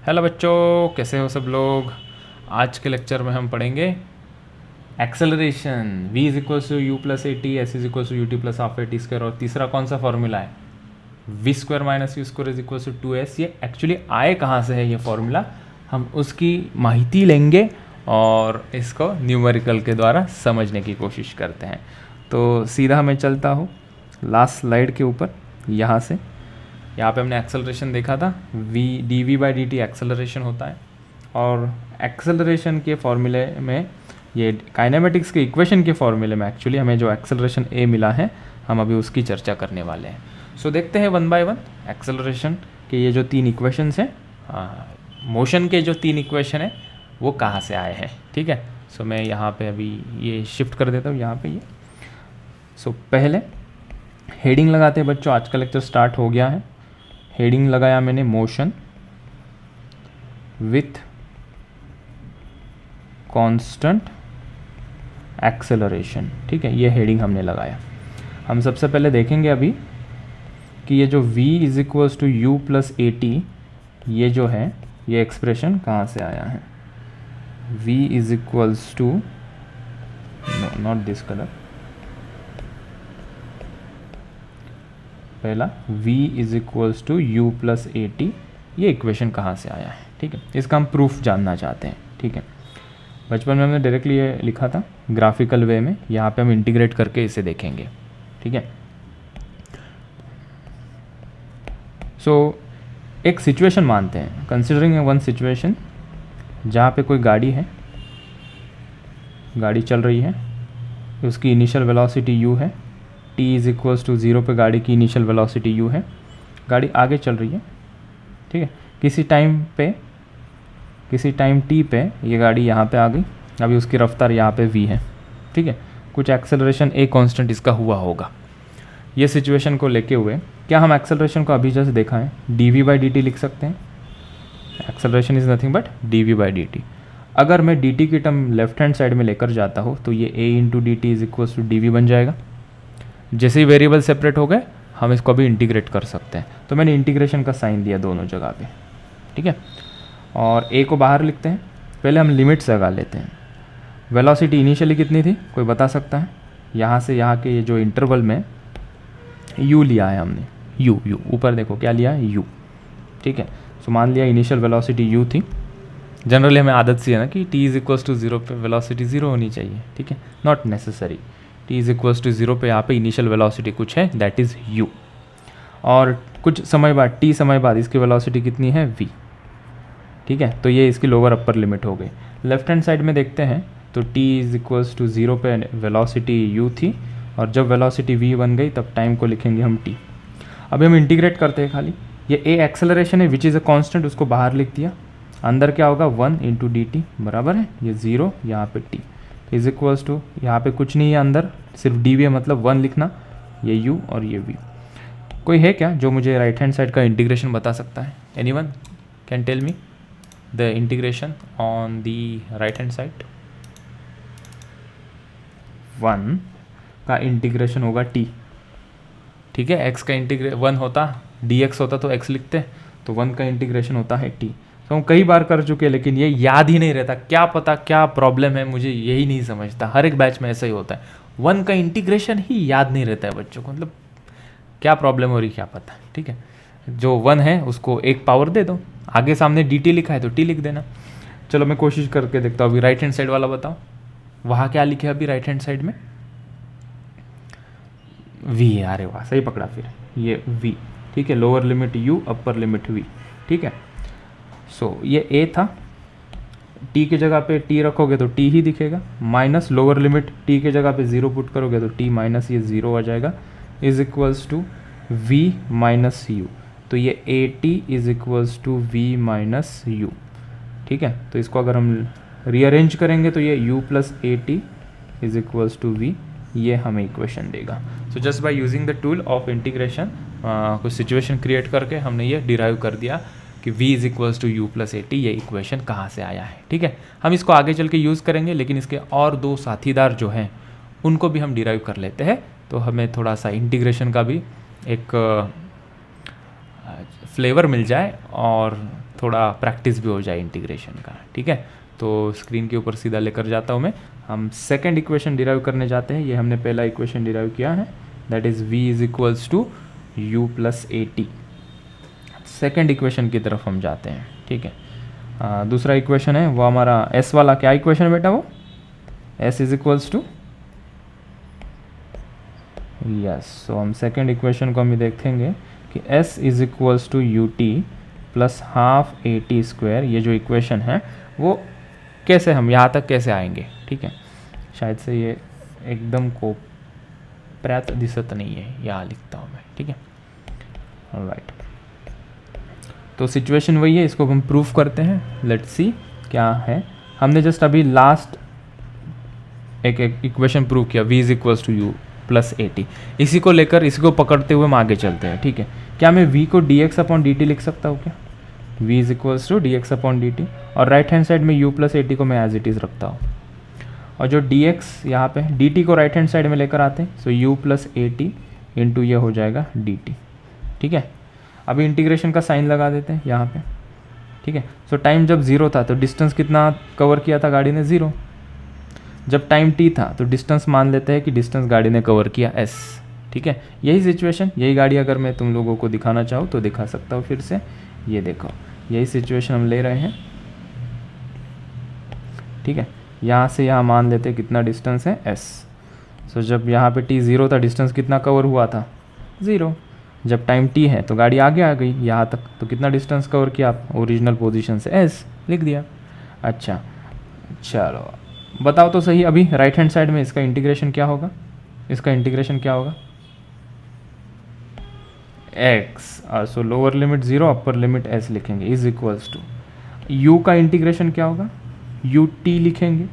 Hello बच्चों, कैसे हो सब लोग। आज के लेक्चर में हम पढ़ेंगे acceleration. v is equal to you plus A T, S is equal to U T plus half A T square. और तीसरा कौन सा फॉर्मूला है, we square minus you square is equal to 2s। ये actually आए कहाँ से है ये फॉर्मूला, हम उसकी माहिती लेंगे और इसको न्यूमेरिकल के द्वारा समझने की कोशिश करते हैं। तो सीधा मैं चलता हूँ लास्ट स्लाइड के ऊपर। यहाँ से यहाँ पे हमने एक्सेलरेशन देखा था, v D we by D T acceleration होता है। और एक्सेलरेशन के फॉर्मूले में, ये काइनेमेटिक्स के इक्वेशन के फॉर्मूले में एक्चुअली हमें जो एक्सेलरेशन a मिला है, हम अभी उसकी चर्चा करने वाले हैं। सो देखते हैं वन बाय वन एक्सेलरेशन के ये जो तीन इक्वेशंस हैं, मोशन के जो तीन इक्वेशन हैं वो कहाँ से आए हैं। ठीक है, सो मैं यहाँ पे अभी ये शिफ्ट कर देता हूँ यहाँ पे ये। सो पहले हेडिंग लगाते हैं बच्चों, आज का लेक्चर स्टार्ट हो गया है। हेडिंग लगाया मैंने मोशन विथ कांस्टेंट एक्सेलरेशन। ठीक है, ये हेडिंग हमने लगाया। हम सबसे पहले देखेंगे अभी कि ये जो v is equals to you plus A T, ये जो है ये एक्सप्रेशन कहाँ से आया है। v is equals to, not this colour, पहला v is equals to you plus A T, ये इक्वेशन कहाँ से आया है। ठीक है, इसका हम प्रूफ जानना चाहते हैं। ठीक है, बचपन में हमने डायरेक्टली ये लिखा था ग्राफिकल वे में, यहाँ पे हम इंटीग्रेट करके इसे देखेंगे। ठीक है, सो एक सिचुएशन मानते हैं, कंसिडरिंग वन सिचुएशन जहाँ पे कोई गाड़ी है, गाड़ी चल रही है, उसकी इनिशियल वेलोसिटी u है, t इज इक्वल्स टू 0 पे गाड़ी की इनिशियल वेलोसिटी u है, गाड़ी आगे चल रही है। ठीक है, किसी टाइम t पे ये गाड़ी यहाँ पे आ गई, अभी उसकी रफ्तार यहाँ पे v है। ठीक है, कुछ एक्सेलरेशन a कांस्टेंट इसका हुआ होगा। ये सिचुएशन को लेके हुए क्या हम एक्सेलरेशन को अभी जैसे देखा है dv बाई dt लिख सकते हैं। Acceleration is nothing but dv by dt। अगर मैं dt की टर्म लेफ्ट हैंड साइड में लेकर जाता हूँ तो ये a into D T is equals to D V बन जाएगा। जैसे ही वेरिएबल सेपरेट हो गए हम इसको अभी इंटीग्रेट कर सकते हैं। तो मैंने इंटीग्रेशन का साइन दिया दोनों जगह पे। ठीक है, और a को बाहर लिखते हैं। पहले हम लिमिट्स लगा लेते हैं। वेलोसिटी इनिशियली कितनी थी, कोई बता सकता है। यहाँ से यहाँ के ये जो इंटरवल में u लिया है हमने, u ऊपर देखो क्या लिया है, u। ठीक है, सो मान लिया इनिशियल वेलोसिटी u थी। जनरली हमें आदत सी है ना कि t इज इक्वल्स टू 0 पे वेलोसिटी 0 होनी चाहिए। ठीक है, not necessary. t is equals to 0 पे यहाँ पे इनिशियल वेलोसिटी कुछ है, दैट इज़ u। और कुछ समय बाद, t समय बाद इसकी वेलोसिटी कितनी है, v। ठीक है, तो ये इसकी लोअर अपर लिमिट हो गई। लेफ्ट हैंड साइड में देखते हैं तो t इज इक्वल्स टू 0 पे वेलोसिटी u थी, और जब वेलोसिटी v बन गई तब टाइम को लिखेंगे हम t। अभी हम इंटीग्रेट करते हैं खाली। ये a एक्सेलरेशन है विच इज़ अ कांस्टेंट, उसको बाहर लिख दिया। अंदर क्या होगा, 1 इंटू डी टी बराबर है ये 0, यहाँ पे t इज इक्वल्स टू, यहाँ पे कुछ नहीं है अंदर, सिर्फ डी वी है, मतलब 1 लिखना, ये u और ये v। कोई है क्या जो मुझे राइट हैंड साइड का इंटीग्रेशन बता सकता है? Anyone can tell me the integration on the right hand side. 1 का इंटीग्रेशन होगा t। ठीक है, x का इंटीग्रे 1 होता, dx होता तो x लिखते, तो 1 का इंटीग्रेशन होता है t। तो हम कई बार कर चुके हैं लेकिन ये याद ही नहीं रहता। क्या पता क्या प्रॉब्लम है, मुझे यही नहीं समझता। हर एक बैच में ऐसा ही होता है, 1 का इंटीग्रेशन ही याद नहीं रहता है बच्चों को। मतलब क्या प्रॉब्लम हो रही क्या पता। ठीक है, जो 1 है उसको एक पावर दे दो, आगे सामने dt लिखा है तो t लिख देना। चलो मैं कोशिश करके देखता हूँ। अभी राइट हैंड साइड वाला बताओ, वहाँ क्या लिखे अभी राइट हैंड साइड में, v है। अरे वाह, सही पकड़ा फिर, ये v। ठीक है, lower limit u, upper limit v। ठीक है, सो ये a था, t की जगह पे t रखोगे तो t ही दिखेगा, माइनस लोअर लिमिट t की जगह पे 0 पुट करोगे तो t माइनस ये 0 आ जाएगा, is equals to v minus u। तो ये a t is equals to v minus u। ठीक है, तो इसको अगर हम रीअरेंज करेंगे तो ये u plus A t is equals to v, ये हमें इक्वेशन देगा। So just by using the tool of integration, कुछ सिचुएशन क्रिएट करके हमने ये डिराइव कर दिया कि v is equals to you plus A T, ये इक्वेशन कहाँ से आया है। ठीक है, हम इसको आगे चल के यूज़ करेंगे, लेकिन इसके और दो साथीदार जो हैं उनको भी हम डिराइव कर लेते हैं, तो हमें थोड़ा सा इंटीग्रेशन का भी एक फ्लेवर मिल जाए और थोड़ा प्रैक्टिस भी हो जाए इंटीग्रेशन का, ठीक है। तो स्क्रीन के ऊपर सीधा लेकर जाता हूँ मैं। हम सेकेंड इक्वेशन डिराइव करने जाते हैं। ये हमने पहला इक्वेशन डिराइव किया है, that is v is equals to u plus A t. Second equation की तरफ हम जाते हैं, ठीक है। दूसरा इक्वेशन है वो हमारा s वाला, क्या इक्वेशन है बेटा वो, s is equals to, yes. So हम सेकेंड इक्वेशन को हम देखेंगे कि s is equals to U T plus half A T square. ये जो इक्वेशन है वो कैसे, हम यहाँ तक कैसे आएंगे, ठीक है। शायद से ये एकदम को प्रयात दिशत नहीं है, यहाँ लिखता हूँ मैं, ठीक है। ऑलराइट, तो सिचुएशन वही है, इसको हम प्रूफ करते हैं। लेट्स सी क्या है। हमने जस्ट अभी लास्ट एक इक्वेशन प्रूव किया, v is equals to you plus A t. इसी को लेकर, इसी को पकड़ते हुए हम आगे चलते हैं, ठीक है। क्या मैं v को dx अपॉन dt लिख सकता हूँ क्या, v is equals to dx upon dt, और राइट हैंड साइड में u प्लस ए टी को मैं एज इट इज़ रखता हूँ, और जो dx यहाँ पे dt को राइट हैंड साइड में लेकर आते हैं। सो u plus A T into ये हो जाएगा dt, ठीक है। अभी इंटीग्रेशन का साइन लगा देते हैं यहाँ पे, ठीक है। सो टाइम जब ज़ीरो था तो डिस्टेंस कितना कवर किया था गाड़ी ने, ज़ीरो। जब टाइम t था तो डिस्टेंस मान लेते हैं कि डिस्टेंस गाड़ी ने कवर किया s, ठीक है। यही सिचुएशन, यही गाड़ी अगर मैं तुम लोगों को दिखाना चाहूँ तो दिखा सकता हूँ फिर से। ये देखो, यही सिचुएशन हम ले रहे हैं, ठीक है। यहाँ से यहाँ मान लेते हैं कितना डिस्टेंस है s। सो जब यहाँ पे t ज़ीरो था, डिस्टेंस कितना कवर हुआ था, ज़ीरो। जब टाइम t है तो गाड़ी आगे आ गई यहाँ तक, तो कितना डिस्टेंस कवर किया आप, ओरिजिनल पोजीशन से s लिख दिया। अच्छा चलो बताओ तो सही, अभी राइट हैंड साइड में इसका इंटीग्रेशन क्या होगा, इसका इंटीग्रेशन क्या होगा, x। सो लोअर लिमिट 0, अपर लिमिट s लिखेंगे, इज इक्वल्स टू u का इंटीग्रेशन क्या होगा, ut लिखेंगे,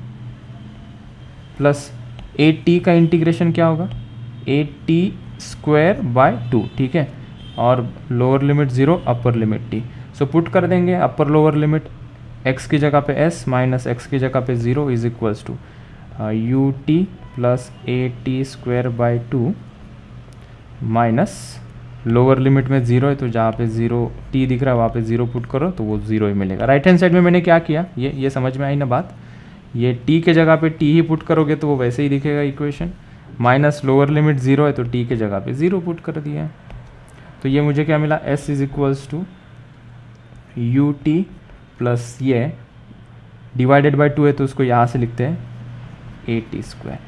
प्लस ए टी का इंटीग्रेशन क्या होगा, ए टी स्क्वायर बाय 2, ठीक है। और lower limit 0, upper limit t। So put कर देंगे अपर लोअर लिमिट, x की जगह पे s माइनस x की जगह पे 0 is equals to U T plus A T square by 2 minus lower limit में 0 है तो जहाँ पे 0 t दिख रहा है वहाँ पे 0 पुट करो तो वो 0 ही मिलेगा। राइट हैंड साइड में मैंने क्या किया, ये समझ में आई ना बात। ये t के जगह पे t ही पुट करोगे तो वो वैसे ही दिखेगा इक्वेशन, माइनस लोअर लिमिट 0 है तो t के जगह पे 0 पुट कर दिया है। तो ये मुझे क्या मिला, s is equals to U T plus ये डिवाइडेड बाय 2 है तो उसको यहाँ से लिखते हैं ए टी स्क्वायर।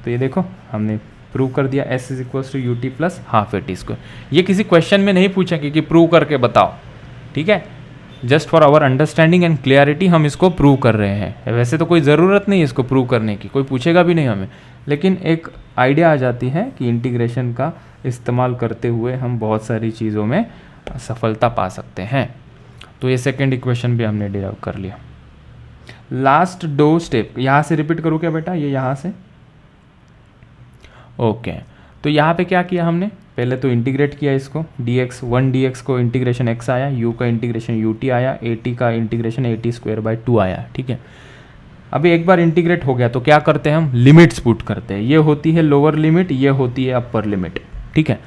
तो ये देखो हमने प्रूव कर दिया, s is equals to U T plus half A T square. ये किसी क्वेश्चन में नहीं पूछेंगे कि प्रूव करके बताओ, ठीक है। Just for our understanding and clarity हम इसको प्रूव कर रहे हैं। वैसे तो कोई ज़रूरत नहीं है इसको प्रूव करने की, कोई पूछेगा भी नहीं हमें, लेकिन एक आइडिया आ जाती है कि इंटीग्रेशन का इस्तेमाल करते हुए हम बहुत सारी चीज़ों में सफलता पा सकते हैं। तो ये सेकेंड इक्वेशन भी हमने डिराइव कर लिया। लास्ट दो स्टेप यहाँ से रिपीट करूँ क्या बेटा, ये यहाँ से, ओके। तो यहाँ पे क्या किया हमने, पहले तो इंटीग्रेट किया इसको, dx 1 dx को इंटीग्रेशन x आया, u का इंटीग्रेशन ut आया, at का इंटीग्रेशन at स्क्वायर बाई 2 आया, ठीक है। अभी एक बार इंटीग्रेट हो गया तो क्या करते हैं हम, लिमिट्स पुट करते हैं। ये होती है लोअर लिमिट, ये होती है अपर लिमिट, ठीक है।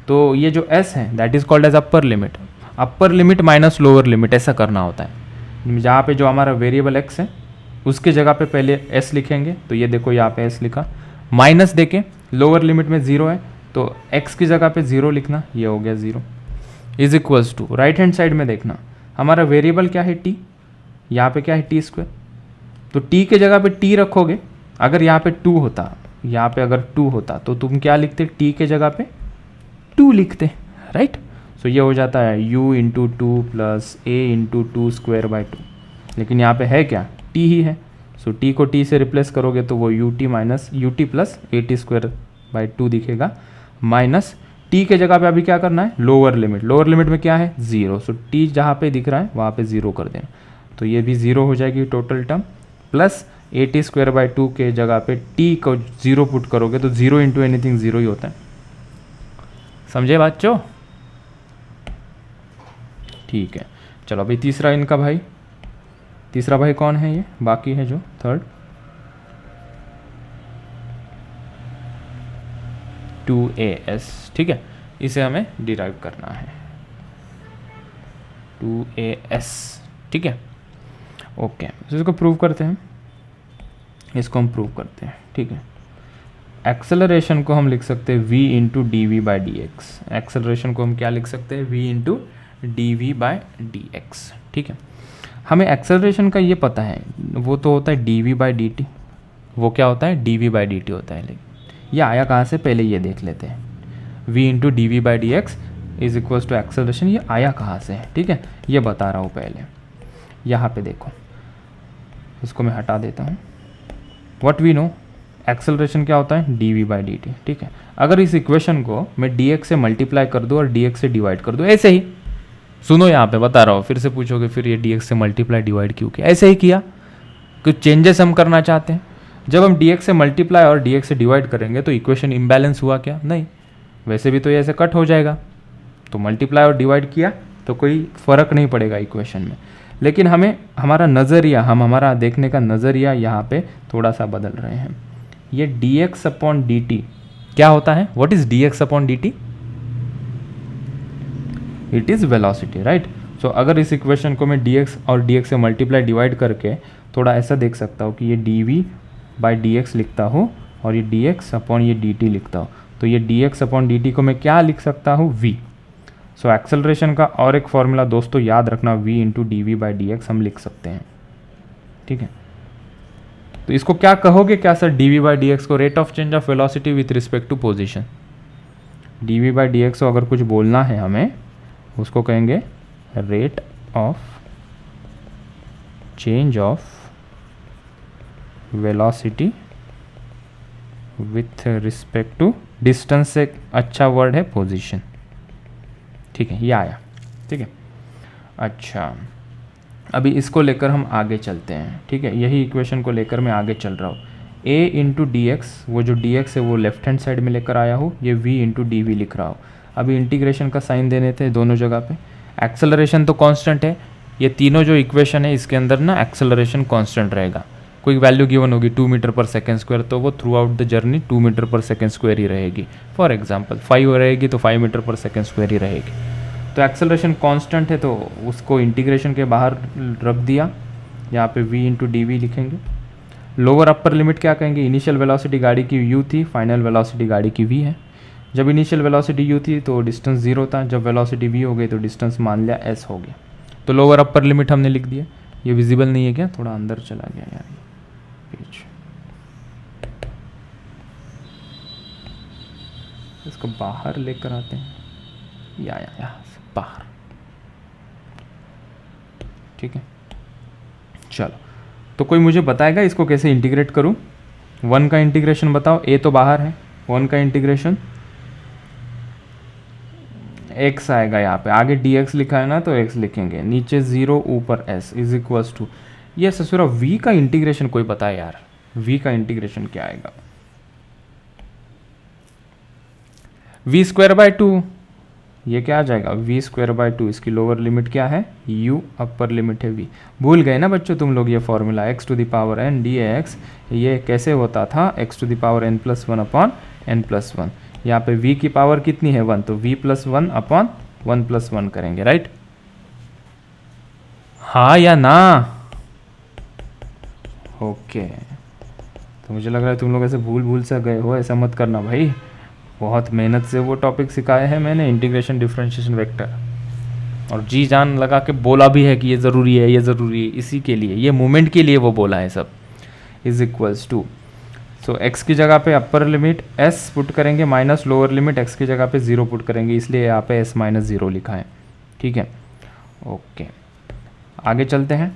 तो ये जो s है that is called as upper limit, upper limit minus lower limit, ऐसा करना होता है। जहाँ पे जो हमारा वेरिएबल x है उसके जगह पे पहले s लिखेंगे, तो ये देखो यहाँ पे s लिखा, माइनस देके लोअर लिमिट में 0 है तो x की जगह पे 0 लिखना, ये हो गया 0 is equals to right hand side में देखना हमारा वेरिएबल क्या है t, यहाँ पे क्या है टी स्क्वायर, तो t के जगह पे t रखोगे। अगर यहाँ पे 2 होता, यहाँ पे अगर 2 होता तो तुम क्या लिखते, t के जगह पे 2 लिखते, राइट। सो ये हो जाता है u into 2 plus a into 2 square by 2, लेकिन यहाँ पे है क्या, t ही है। सो t को t से रिप्लेस करोगे तो वो ut minus ut plus A T square by 2 दिखेगा, माइनस t के जगह पे अभी क्या करना है, लोअर लिमिट, लोअर लिमिट में क्या है 0, सो t जहाँ पे दिख रहा है वहाँ पे 0 कर देना, तो ये भी 0 हो जाएगी total term, plus A T square by 2 के जगह पे t को 0 पुट करोगे तो 0 इंटू एनीथिंग 0 ही होता है। समझे बच्चों, ठीक है। चलो अभी तीसरा इनका भाई, तीसरा भाई कौन है, ये बाकी है जो थर्ड, 2as, ठीक है। इसे हमें डिराइव करना है। 2as, ठीक है। ओके, तो इसको प्रूव करते हैं, इसको हम प्रूव करते हैं, ठीक है। एक्सेलरेशन को हम लिख सकते हैं v into d we by D x. Acceleration को हम क्या लिख सकते हैं, v into d we by D x, ठीक है। हमें एक्सेलरेशन का ये पता है, वो तो होता है d we by D t. वो क्या होता है, d we by D t होता है। लेकिन ये आया कहाँ से, पहले ये देख लेते हैं। v into d we by D x is equals to acceleration, ये आया कहाँ से है, ठीक है, ये बता रहा हूँ पहले। यहाँ पे देखो, इसको मैं हटा देता हूँ। व्हाट वी नो, एक्सेलरेशन क्या होता है, d we by D t, ठीक है। अगर इस इक्वेशन को मैं डी एक्स से मल्टीप्लाई कर दूँ और डी एक्स से डिवाइड कर दूँ, ऐसे ही, सुनो यहाँ पे बता रहा हूँ, फिर से पूछोगे फिर ये डी एक्स से मल्टीप्लाई डिवाइड क्यों किया, ऐसे ही किया, कुछ चेंजेस हम करना चाहते हैं। जब हम डी एक्स से मल्टीप्लाई और डी एक्स से डिवाइड करेंगे तो इक्वेशन इम्बैलेंस हुआ क्या, नहीं, वैसे भी तो ये ऐसे कट हो जाएगा, तो मल्टीप्लाई और डिवाइड किया तो कोई फ़र्क नहीं पड़ेगा इक्वेशन में। लेकिन हमें हमारा नज़रिया, हमारा देखने का नज़रिया यहाँ पे थोड़ा सा बदल रहे हैं। ये D X upon D T क्या होता है, what is D X upon D T, it is velocity, right. So अगर इस इक्वेशन को मैं डी एक्स और डी एक्स से मल्टीप्लाई डिवाइड करके थोड़ा ऐसा देख सकता हूँ कि ये D we by D X लिखता हूँ और ये डी एक्स अपॉन ये डी टी लिखता हूँ, तो ये D X upon D T को मैं क्या लिख सकता हूँ, वी। सो एक्सेलरेशन का और एक फॉर्मूला दोस्तों याद रखना, v into d we by D x हम लिख सकते हैं, ठीक है। तो इसको क्या कहोगे, क्या sir, D we by D X को rate of change of velocity with respect to position. D we by D X को अगर कुछ बोलना है हमें, उसको कहेंगे rate of change of velocity with respect to distance, से अच्छा वर्ड है पोजीशन, ठीक है, ये आया, ठीक है। अच्छा, अभी इसको लेकर हम आगे चलते हैं, ठीक है। यही इक्वेशन को लेकर मैं आगे चल रहा हूँ। a इंटू डी एक्स, वो जो डी एक्स है वो लेफ्ट हैंड साइड में लेकर आया हूँ, ये v इंटू डी वी लिख रहा हूँ। अभी इंटीग्रेशन का साइन देने थे दोनों जगह पे। एक्सेलरेशन तो कांस्टेंट है, ये तीनों जो इक्वेशन है इसके अंदर ना एक्सेलरेशन कांस्टेंट रहेगा। कोई वैल्यू गिवन होगी 2 मीटर पर सेकेंड स्क्वायर, तो वो throughout the journey 2 metre per second square ही रहेगी। फॉर एग्जांपल 5 रहेगी तो 5 मीटर पर सेकेंड स्क्वायर ही रहेगी। तो एक्सेलरेशन कांस्टेंट है तो उसको इंटीग्रेशन के बाहर रख दिया, यहाँ पे v इंटू डी वी लिखेंगे। लोअर अपर लिमिट क्या कहेंगे, इनिशियल वेलोसिटी गाड़ी की u थी, फाइनल वेलोसिटी गाड़ी की v है। जब इनिशियल वेलोसिटी u थी तो डिस्टेंस 0 था, जब वेलोसिटी v हो गई तो डिस्टेंस मान लिया s हो गया। तो लोअर अपर लिमिट हमने लिख दिया। ये विजिबल नहीं है क्या, थोड़ा अंदर चला गया यार पेज, इसको बाहर लेकर आते हैं, या बाहर, ठीक है। चलो, तो कोई मुझे बताएगा इसको कैसे इंटीग्रेट करूं। 1 का इंटीग्रेशन बताओ, a तो बाहर है, 1 का इंटीग्रेशन x आएगा, यहाँ पे आगे dx लिखा है ना तो x लिखेंगे, नीचे 0 ऊपर s इज इक्वल्स टू, ये ससुरा v का इंटीग्रेशन कोई बताए यार, v का इंटीग्रेशन क्या आएगा, v स्क्वायर बाय 2, ये क्या आ जाएगा, v स्क्वायर बाय 2, इसकी लोअर लिमिट क्या है u, अपर लिमिट है v। भूल गए ना बच्चों तुम लोग ये formula x to the power n dx, ये कैसे होता था, x to the power n plus 1 upon n plus 1। यहाँ पे v की पावर कितनी है 1, तो v प्लस 1 अपॉन 1 प्लस 1 करेंगे, राइट। हाँ या ना, ओके। तो मुझे लग रहा है तुम लोग ऐसे भूल सा गए हो, ऐसा मत करना भाई, बहुत मेहनत से वो टॉपिक सिखाया है मैंने, इंटीग्रेशन डिफरेंशिएशन वेक्टर, और जी जान लगा के बोला भी है कि ये ज़रूरी है, ये ज़रूरी है, इसी के लिए, ये मोमेंट के लिए वो बोला है सब। Is equals to, so x की जगह पे अपर लिमिट s पुट करेंगे माइनस लोअर लिमिट x की जगह पे 0 पुट करेंगे, इसलिए यहाँ पे s माइनस 0 लिखा है, ठीक है। ओके, आगे चलते हैं।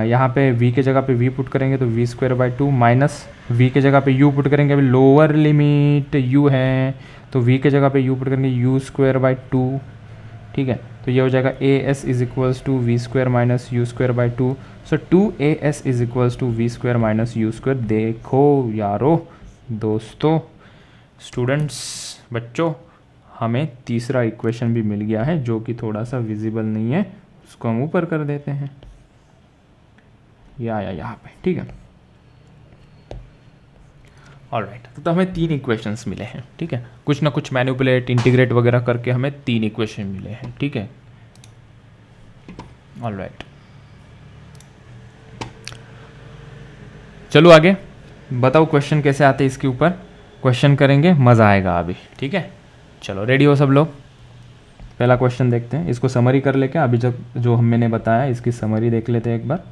यहाँ पे v के जगह पे v पुट करेंगे तो v square by 2 minus v के जगह पे u पुट करेंगे, अभी लोअर लिमिट u है तो v के जगह पे u पुट करेंगे u स्क्वायर बाई 2, ठीक है। तो ये हो जाएगा as is equals to v square minus you square by 2, so 2as is equals to v square minus you square. देखो यारो, दोस्तों, स्टूडेंट्स, बच्चों, हमें तीसरा इक्वेशन भी मिल गया है जो कि थोड़ा सा विजिबल नहीं है, उसको हम ऊपर कर देते हैं, या यहाँ पे, ठीक है। ऑलराइट, तो हमें 3 इक्वेशंस मिले हैं, ठीक है। कुछ ना कुछ मैनिपुलेट, इंटीग्रेट वगैरह करके हमें 3 इक्वेशन मिले हैं, ठीक है। ऑलराइट, चलो आगे बताओ क्वेश्चन कैसे आते हैं, इसके ऊपर क्वेश्चन करेंगे, मज़ा आएगा अभी, ठीक है। चलो रेडी हो सब लोग, पहला क्वेश्चन देखते हैं, इसको समरी कर ले क्या, अभी तक जो मैंने बताया इसकी समरी देख लेते हैं एक बार।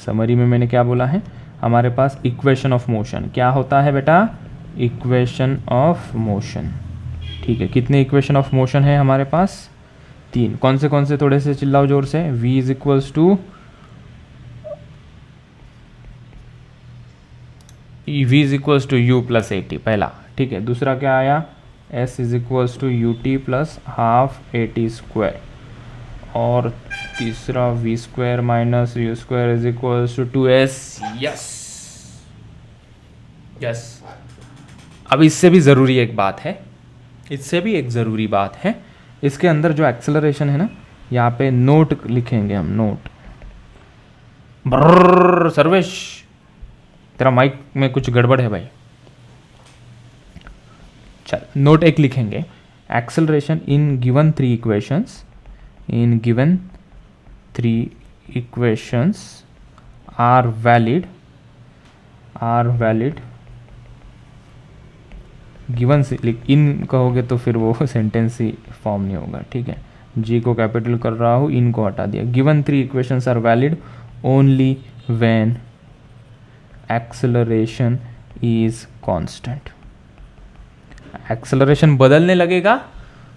समरी में मैंने क्या बोला है, हमारे पास इक्वेशन ऑफ मोशन क्या होता है बेटा, इक्वेशन ऑफ मोशन, ठीक है। कितने इक्वेशन ऑफ मोशन है हमारे पास, 3। कौन से थोड़े से चिल्लाओ जोर से, v is equals to you plus A t, पहला, ठीक है। दूसरा क्या आया, s is equals to U T plus half A T square, और तीसरा v square minus you square is equals to 2s। Yes yes, अब इससे भी ज़रूरी एक बात है, इससे भी एक ज़रूरी बात है, इसके अंदर जो एक्सेलरेशन है ना, यहाँ पे नोट लिखेंगे हम, नोट। ब्रर सर्वेश, तेरा माइक में कुछ गड़बड़ है भाई। चल नोट एक लिखेंगे, acceleration in given 3 equations, in given 3 equations are valid given से, इन कहोगे तो फिर वो सेंटेंस ही फॉर्म नहीं होगा, ठीक है। जी को कैपिटल कर रहा हूँ, इन को हटा दिया। Given 3 equations are valid only when acceleration is constant. Acceleration बदलने लगेगा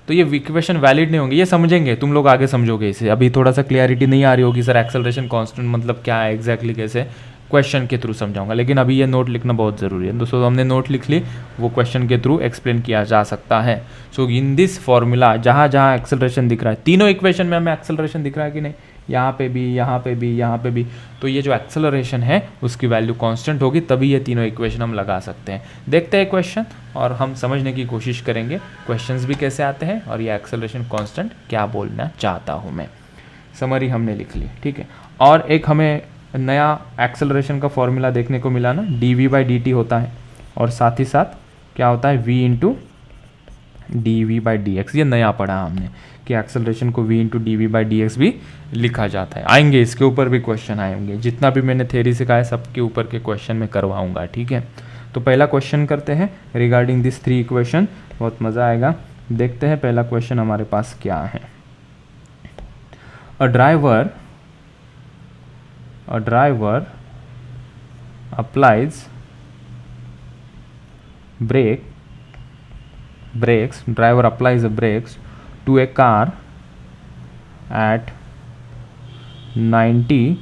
तो ये इक्वेशन वैलिड नहीं होंगे, ये समझेंगे तुम लोग, आगे समझोगे इसे। अभी थोड़ा सा क्लियरिटी नहीं आ रही होगी सर एक्सेलरेशन कांस्टेंट मतलब क्या है एग्जैक्टली, कैसे, क्वेश्चन के थ्रू समझाऊंगा, लेकिन अभी ये नोट लिखना बहुत ज़रूरी है दोस्तों। हमने नोट लिख ली, वो क्वेश्चन के थ्रू एक्सप्लेन किया जा सकता है। सो इन दिस फॉर्मूला जहाँ जहाँ एक्सेलरेशन दिख रहा है, तीनों इक्वेशन में हमें एक्सेलरेशन दिख रहा है कि नहीं, यहाँ पे भी, यहाँ पे भी, यहाँ पे भी, तो ये जो एक्सेलरेशन है उसकी वैल्यू कांस्टेंट होगी, तभी ये तीनों इक्वेशन हम लगा सकते हैं। देखते हैं क्वेश्चन और हम समझने की कोशिश करेंगे क्वेश्चंस भी कैसे आते हैं और ये एक्सेलरेशन कांस्टेंट क्या बोलना चाहता हूँ मैं। समरी हमने लिख ली, ठीक है। और एक हमें नया एक्सेलरेशन का फॉर्मूला देखने को मिला ना, dv/dt होता है, और साथ ही साथ क्या होता है, v इंटू dv/dx। ये नया पढ़ा हमने कि एक्सेलरेशन को v इंटू dv/dx भी लिखा जाता है। आएंगे इसके ऊपर भी क्वेश्चन आएंगे, जितना भी मैंने थ्योरी सिखाया सबके ऊपर के क्वेश्चन में करवाऊंगा, ठीक है। तो पहला क्वेश्चन करते हैं रिगार्डिंग दिस 3 इक्वेशन, बहुत मज़ा आएगा। देखते हैं पहला क्वेश्चन हमारे पास क्या है। अ driver applies driver applies brakes to a car at 90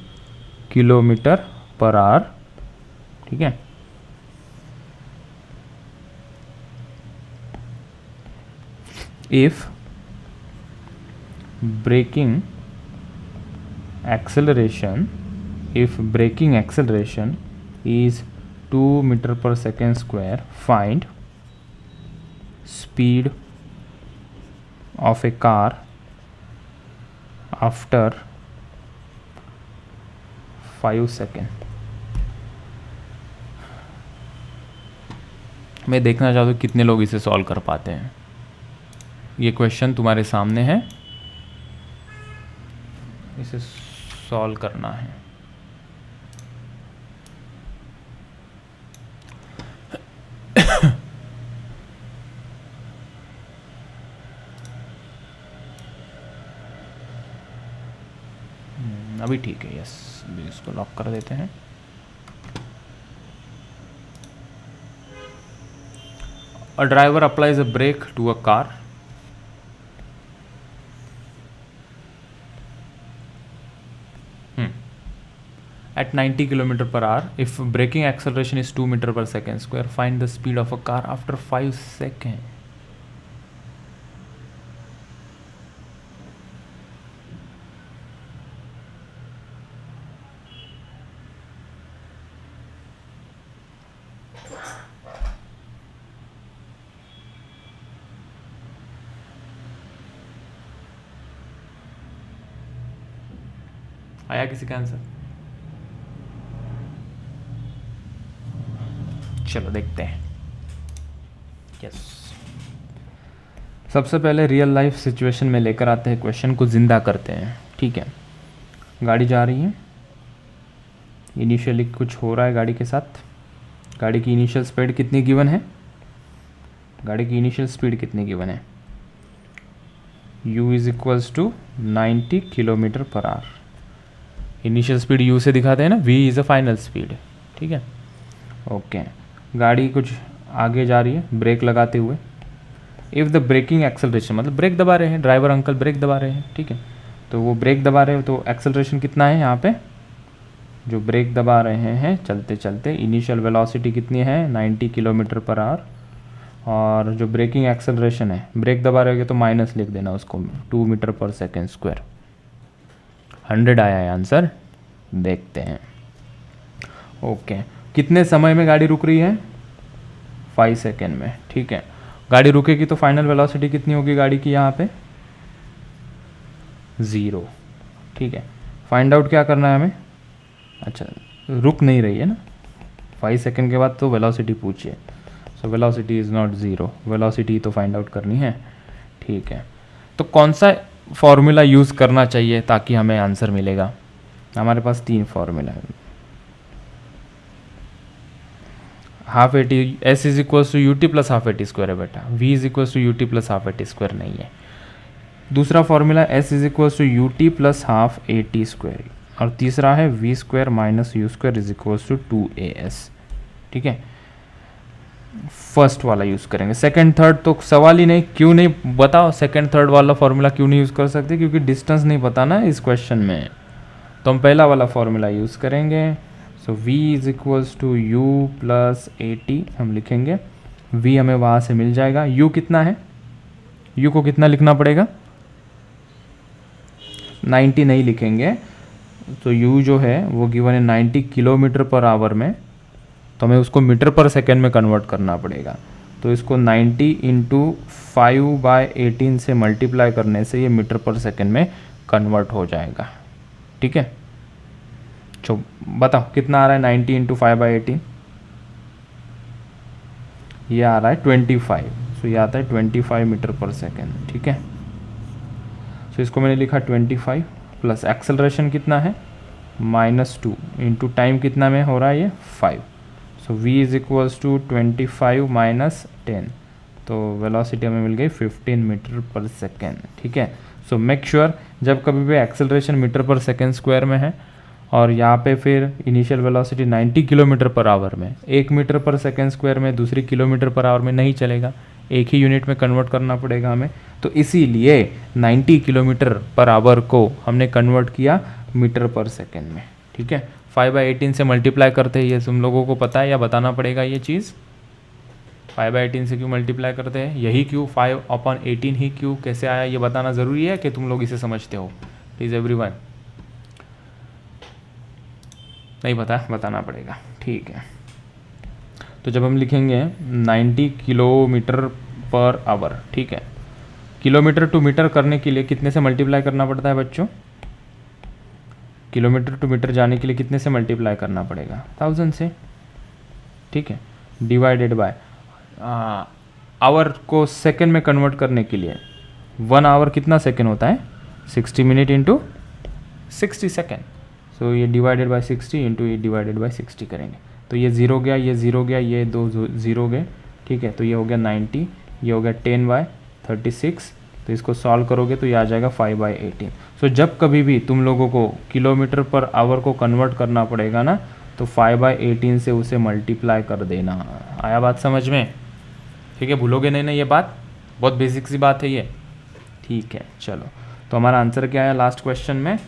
kilometre per our, ठीक है। if braking acceleration is 2 meter per second square, find speed of a car after 5 seconds। मैं देखना चाहता हूँ कितने लोग इसे सॉल्व कर पाते हैं। ये क्वेश्चन तुम्हारे सामने है, इसे सॉल्व करना है। अभी ठीक है, यस, इसको लॉक कर देते हैं। A driver applies a brake to a car at 90 km per hour. If braking acceleration is 2 meter per second square, find the speed of a car after 5 seconds. आया किसी का आंसर? चलो देखते हैं। यस, सबसे पहले रियल लाइफ सिचुएशन में लेकर आते हैं, क्वेश्चन को जिंदा करते हैं, ठीक है। गाड़ी जा रही है, इनिशियली कुछ हो रहा है गाड़ी के साथ। गाड़ी की इनिशियल स्पीड कितनी गिवन है, गाड़ी की इनिशियल स्पीड कितनी गिवन है, u is equals to 90 kilometre per hour. Initial speed u से दिखाते हैं ना, v is a final speed, ठीक है। ओके, गाड़ी कुछ आगे जा रही है ब्रेक लगाते हुए। इफ़ द ब्रेकिंग एक्सेलरेशन, मतलब ब्रेक दबा रहे हैं, ड्राइवर अंकल ब्रेक दबा रहे हैं, ठीक है। तो वो ब्रेक दबा रहे हो तो एक्सेलरेशन कितना है यहाँ पे, जो ब्रेक दबा रहे हैं चलते चलते, इनिशियल वेलोसिटी कितनी है 90 किलोमीटर पर आवर, और जो ब्रेकिंग एक्सेलरेशन है, ब्रेक दबा रहे हो तो माइनस लिख देना उसको, 2 मीटर पर सेकेंड स्क्वायर। 100 आया है आंसर, देखते हैं। ओके, कितने समय में गाड़ी रुक रही है, 5 सेकेंड में, ठीक है। गाड़ी रुकेगी तो फाइनल वेलोसिटी कितनी होगी गाड़ी की यहाँ पे, 0, ठीक है। फाइंड आउट क्या करना है हमें, अच्छा रुक नहीं रही है ना, 5 सेकेंड के बाद तो वेलोसिटी पूछिए। So velocity is not 0, velocity तो फाइंड आउट करनी है, ठीक है। तो कौन सा फॉर्मूला यूज़ करना चाहिए ताकि हमें आंसर मिलेगा, हमारे पास 3 फॉर्मूला है। Half A T, S is equals to U T plus half A T square है बेटा, v is equals to U T plus half A T square नहीं है। दूसरा formula s is equals to U T plus half A T square, और तीसरा है we square minus you square is equals to 2as, ठीक है। First वाला use करेंगे, सेकंड थर्ड तो सवाल ही नहीं, क्यों नहीं बताओ, सेकंड थर्ड वाला फॉर्मूला क्यों नहीं यूज़ कर सकते, क्योंकि डिस्टेंस नहीं पता ना इस क्वेश्चन में, तो हम पहला वाला फॉर्मूला यूज़ करेंगे। So v is equals to you plus A t हम लिखेंगे, v हमें वहाँ से मिल जाएगा, u कितना है, u को कितना लिखना पड़ेगा, 90 नहीं लिखेंगे, तो u जो है वो गिवन है 90 किलोमीटर पर आवर में, तो हमें उसको मीटर पर सेकेंड में कन्वर्ट करना पड़ेगा। तो इसको 90 इंटू 5/18 से मल्टीप्लाई करने से ये मीटर पर सेकेंड में कन्वर्ट हो जाएगा, ठीक है। तो बताओ कितना आ रहा है 90 इंटू 5/18, ये आ रहा है 25, सो ये आता है 25 मीटर पर सेकेंड, ठीक है। सो इसको मैंने लिखा 25 प्लस एक्सेलरेशन कितना है -2 इंटू टाइम कितना में हो रहा है ये 5, so v is equals to 25 minus 10, तो वेलोसिटी हमें मिल गई 15 मीटर पर सेकेंड, ठीक है। सो मेक श्योर जब कभी भी acceleration metre per second square में है और यहाँ पे फिर initial velocity 90 kilometre per our में, 1 मीटर पर सेकेंड स्क्वायर में, दूसरी किलोमीटर पर आवर में नहीं चलेगा, एक ही यूनिट में कन्वर्ट करना पड़ेगा हमें, तो इसीलिए 90 किलोमीटर पर आवर को हमने कन्वर्ट किया मीटर पर सेकेंड में, ठीक है। 5/18 से मल्टीप्लाई करते हैं, ये तुम लोगों को पता है या बताना पड़ेगा ये चीज़, 5/18 से क्यों मल्टीप्लाई करते हैं, यही क्यों 5/18 ही क्यों कैसे आया ये बताना ज़रूरी है कि तुम लोग इसे समझते हो, प्लीज़ एवरीवन, नहीं पता बताना पड़ेगा, ठीक है। तो जब हम लिखेंगे 90 किलोमीटर पर आवर, ठीक है, किलोमीटर टू मीटर करने के लिए कितने से मल्टीप्लाई करना पड़ता है बच्चों, किलोमीटर टू मीटर जाने के लिए कितने से मल्टीप्लाई करना पड़ेगा, 1000 से, ठीक है, डिवाइडेड बाय आवर को सेकेंड में कन्वर्ट करने के लिए 1 आवर कितना सेकेंड होता है, 60 मिनट इंटू 60 सेकेंड, सो ये डिवाइडेड बाय 60 इंटू ये डिवाइडेड बाय 60 करेंगे, तो ये 0 गया, ये 0 गया, ये 2 0 गए, ठीक है। तो ये हो गया 90, ये हो गया 10/36, तो इसको सॉल्व करोगे तो ये आ जाएगा 5/18। सो जब कभी भी तुम लोगों को किलोमीटर पर आवर को कन्वर्ट करना पड़ेगा ना, तो 5/18 से उसे मल्टीप्लाई कर देना। आया बात समझ में, ठीक है, भूलोगे नहीं ना ये बात, बहुत बेसिक सी बात है ये, ठीक है। चलो, तो हमारा आंसर क्या है लास्ट क्वेश्चन में,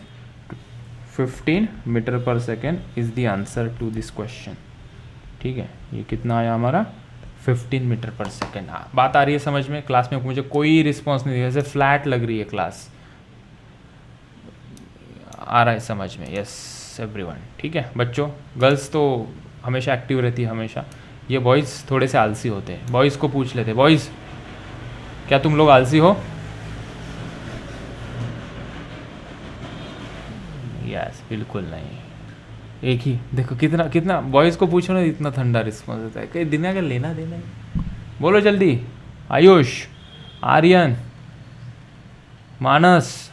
15 metre per second is the answer to this question, ठीक है। ये कितना आया हमारा 15 मीटर पर सेकेंड। हाँ, बात आ रही है समझ में, क्लास में मुझे कोई रिस्पॉन्स नहीं दिया, जैसे फ्लैट लग रही है क्लास, आ रहा है समझ में, यस एवरीवन, ठीक है। बच्चों, गर्ल्स तो हमेशा एक्टिव रहती है हमेशा, ये बॉयज़ थोड़े से आलसी होते हैं, बॉयज़ को पूछ लेते, बॉयज़ क्या तुम लोग आलसी हो, यस बिल्कुल नहीं, एक ही देखो कितना कितना बॉयज़ को पूछो ना, इतना ठंडा रिस्पॉन्स होता है, कहीं दुनिया का लेना देना है। बोलो जल्दी, आयुष, आर्यन, मानस,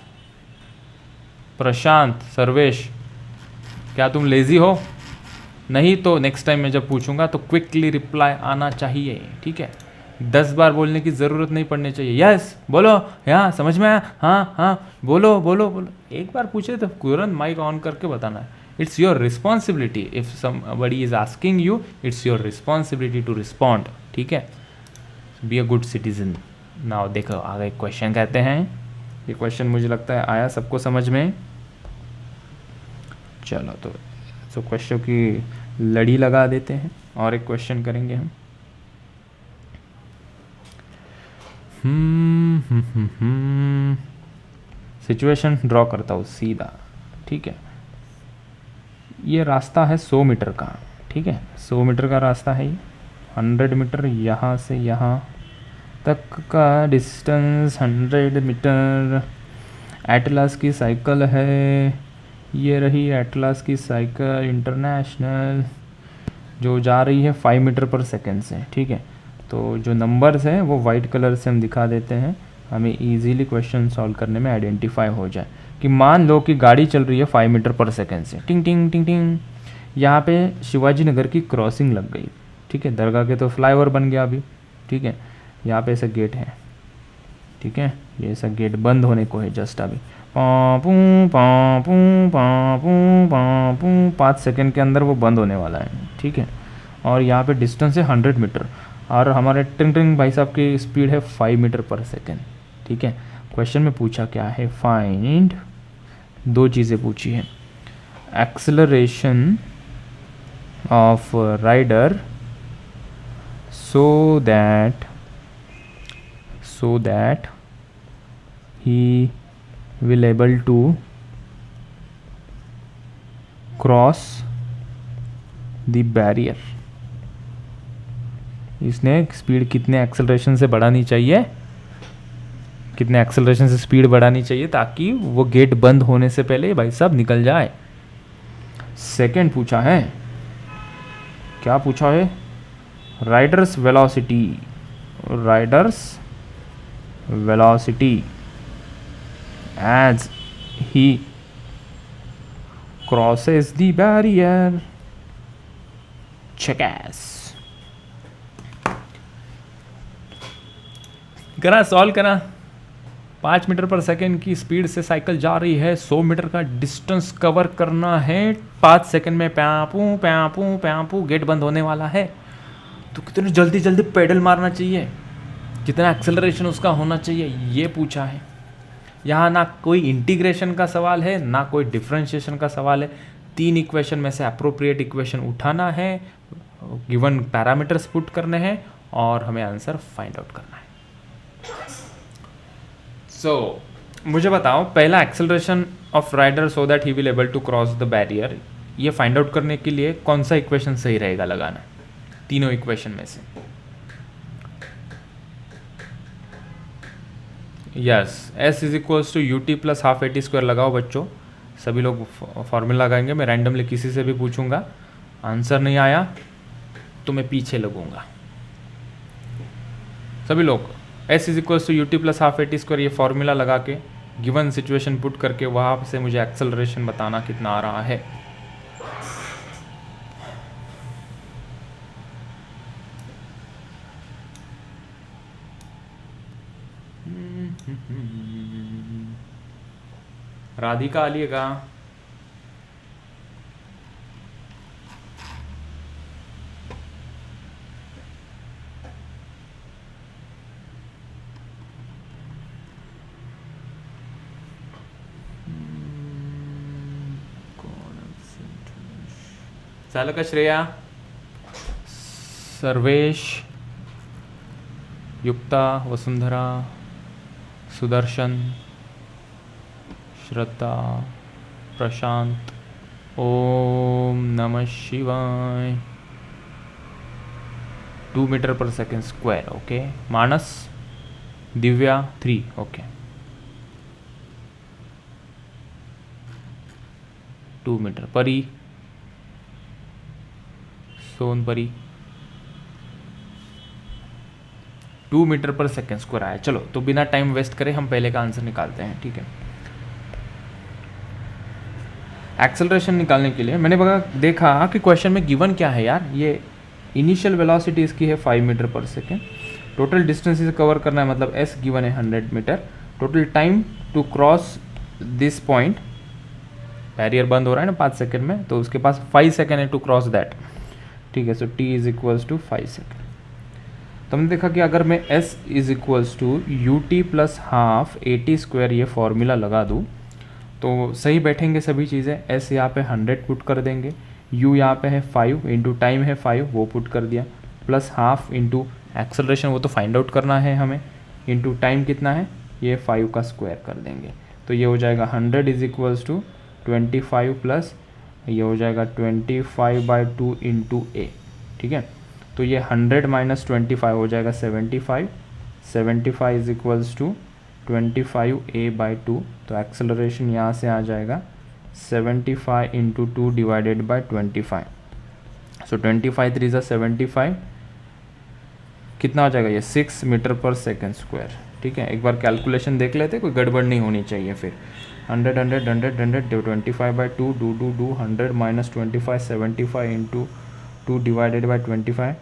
प्रशांत, सर्वेश, क्या तुम लेज़ी हो? नहीं तो नेक्स्ट टाइम मैं जब पूछूंगा तो क्विकली रिप्लाई आना चाहिए, ठीक है? 10 बार बोलने की ज़रूरत नहीं पड़नी चाहिए। यस बोलो, हाँ समझ में आया, हाँ हाँ बोलो बोलो बोलो। एक बार पूछे तो तुरंत माइक ऑन करके बताना है। It's your responsibility, if somebody is asking you, it's your responsibility to respond, ठीक है? Be a good citizen. Now देखो आगे क्वेश्चन कहते हैं। ये क्वेश्चन मुझे लगता है आया सबको समझ में। चलो तो क्वेश्चन की लड़ी लगा देते हैं और एक क्वेश्चन करेंगे हम। सिचुएशन ड्रॉ करता हूँ सीधा, ठीक है? ये रास्ता है 100 मीटर का, ठीक है? 100 मीटर का रास्ता है ये। 100 मीटर यहाँ से यहाँ तक का डिस्टेंस 100 मीटर। एटलास की साइकिल है, ये रही एटलास की साइकिल इंटरनेशनल, जो जा रही है 5 मीटर पर सेकेंड से, ठीक है? तो जो नंबर्स हैं वो वाइट कलर से हम दिखा देते हैं, हमें इजीली क्वेश्चन सॉल्व करने में आइडेंटिफाई हो जाए। कि मान लो कि गाड़ी चल रही है 5 मीटर पर सेकेंड से, टिंग टिंग टिंग टिंग, यहाँ पे शिवाजी नगर की क्रॉसिंग लग गई, ठीक है? दरगाह के तो फ्लाईओवर बन गया अभी, ठीक है? यहाँ पे ऐसा गेट है, ठीक है? ये ऐसा गेट बंद होने को है जस्ट अभी। 5 सेकेंड के अंदर वो बंद होने वाला है, ठीक है? और यहाँ पे डिस्टेंस है 100 मीटर और हमारे टिंग टिंग भाई साहब की स्पीड है 5 मीटर पर सेकेंड, ठीक है? क्वेश्चन में पूछा क्या है? फाइंड, दो चीज़ें पूछी है। Acceleration of rider so that he will able to cross the barrier। इसने स्पीड कितने एक्सेलरेशन से बढ़ानी चाहिए, कितने एक्सेलरेशन से स्पीड बढ़ानी चाहिए ताकि वो गेट बंद होने से पहले भाई साहब निकल जाए। सेकंड पूछा है, क्या पूछा है? Riders velocity as he crosses the barrier। Jackass। करा सॉल्व करा। 5 मीटर पर सेकेंड की स्पीड से साइकिल जा रही है, 100 मीटर का डिस्टेंस कवर करना है 5 सेकेंड में, प्यापू प्यापू प्यापू गेट बंद होने वाला है। तो कितने जल्दी जल्दी पेडल मारना चाहिए, कितना एक्सेलरेशन उसका होना चाहिए, ये पूछा है। यहाँ ना कोई इंटीग्रेशन का सवाल है ना कोई डिफरेंशिएशन का सवाल है। 3 इक्वेशन में से अप्रोप्रिएट इक्वेशन उठाना है, गिवन पैरामीटर्स पुट करने हैं और हमें आंसर फाइंड आउट करना है। सो मुझे बताओ, पहला acceleration of rider so that he will able to cross the barrier, ये फाइंड आउट करने के लिए कौन सा इक्वेशन सही रहेगा लगाना? तीनों इक्वेशन में से। Yes, s is equals to u t plus half a t square लगाओ बच्चों। सभी लोग फॉर्मूला लगाएंगे, मैं रैंडमली किसी से भी पूछूंगा, आंसर नहीं आया तो मैं पीछे लगूंगा। सभी लोग s is equals to u t plus half a t square, ये फॉर्मूला लगा के गिवन सिचुएशन पुट करके वहाँ से मुझे एक्सेलरेशन बताना कितना आ रहा है। राधिका आलिएगा। चालक श्रेया, सर्वेश, युक्ता, वसुंधरा, सुदर्शन, श्रद्धा, प्रशांत, ओम नमः शिवाय। 2 metre per second square, okay. मानस, दिव्या 3, ओके। 2 मीटर। परी, Sonpari 2 metre per second square आया। चलो तो बिना टाइम वेस्ट करे हम पहले का आंसर निकालते हैं, ठीक है। एक्सेलरेशन निकालने के लिए मैंने देखा कि क्वेश्चन में गिवन क्या है यार, ये इनिशियल वेलोसिटी इसकी है 5 metre per second, total distance इसे कवर करना है मतलब एस गिवन है 100 metre, total time to cross this point, barrier बंद हो रहा है ना 5 सेकेंड में, तो उसके पास 5 सेकेंड है टू क्रॉस दैट, ठीक है। So T is equals to 5 second. तो हमने देखा कि अगर मैं s is equals to U T plus half A T square ये फॉर्मूला लगा दूँ तो सही बैठेंगे सभी चीज़ें। s यहाँ पे 100 पुट कर देंगे, u यहाँ पे है 5 इंटू टाइम है 5 वो पुट कर दिया, प्लस हाफ इंटू एक्सेलरेशन वो तो फाइंड आउट करना है हमें, इंटू टाइम कितना है ये 5 का स्क्वायर कर देंगे, तो ये हो जाएगा 100 इज इक्वल्स टू 25 प्लस ये हो जाएगा 25/2 इंटू ए, ठीक है। तो ये 100 माइनस 25 हो जाएगा 75, 75 इज इक्वल्स टू 25a/2, तो एक्सेलरेशन यहाँ से आ जाएगा 75 इंटू 2 डिवाइडेड बाई 25, सो 25 3 ज़ा 75, कितना हो जाएगा ये 6 मीटर पर सेकेंड स्क्वायर, ठीक है। एक बार कैलकुलेशन देख लेते, कोई गड़बड़ नहीं होनी चाहिए फिर। 100 100 100 100 25/2 डू 100 minus 25 75 into 2 divided by 25,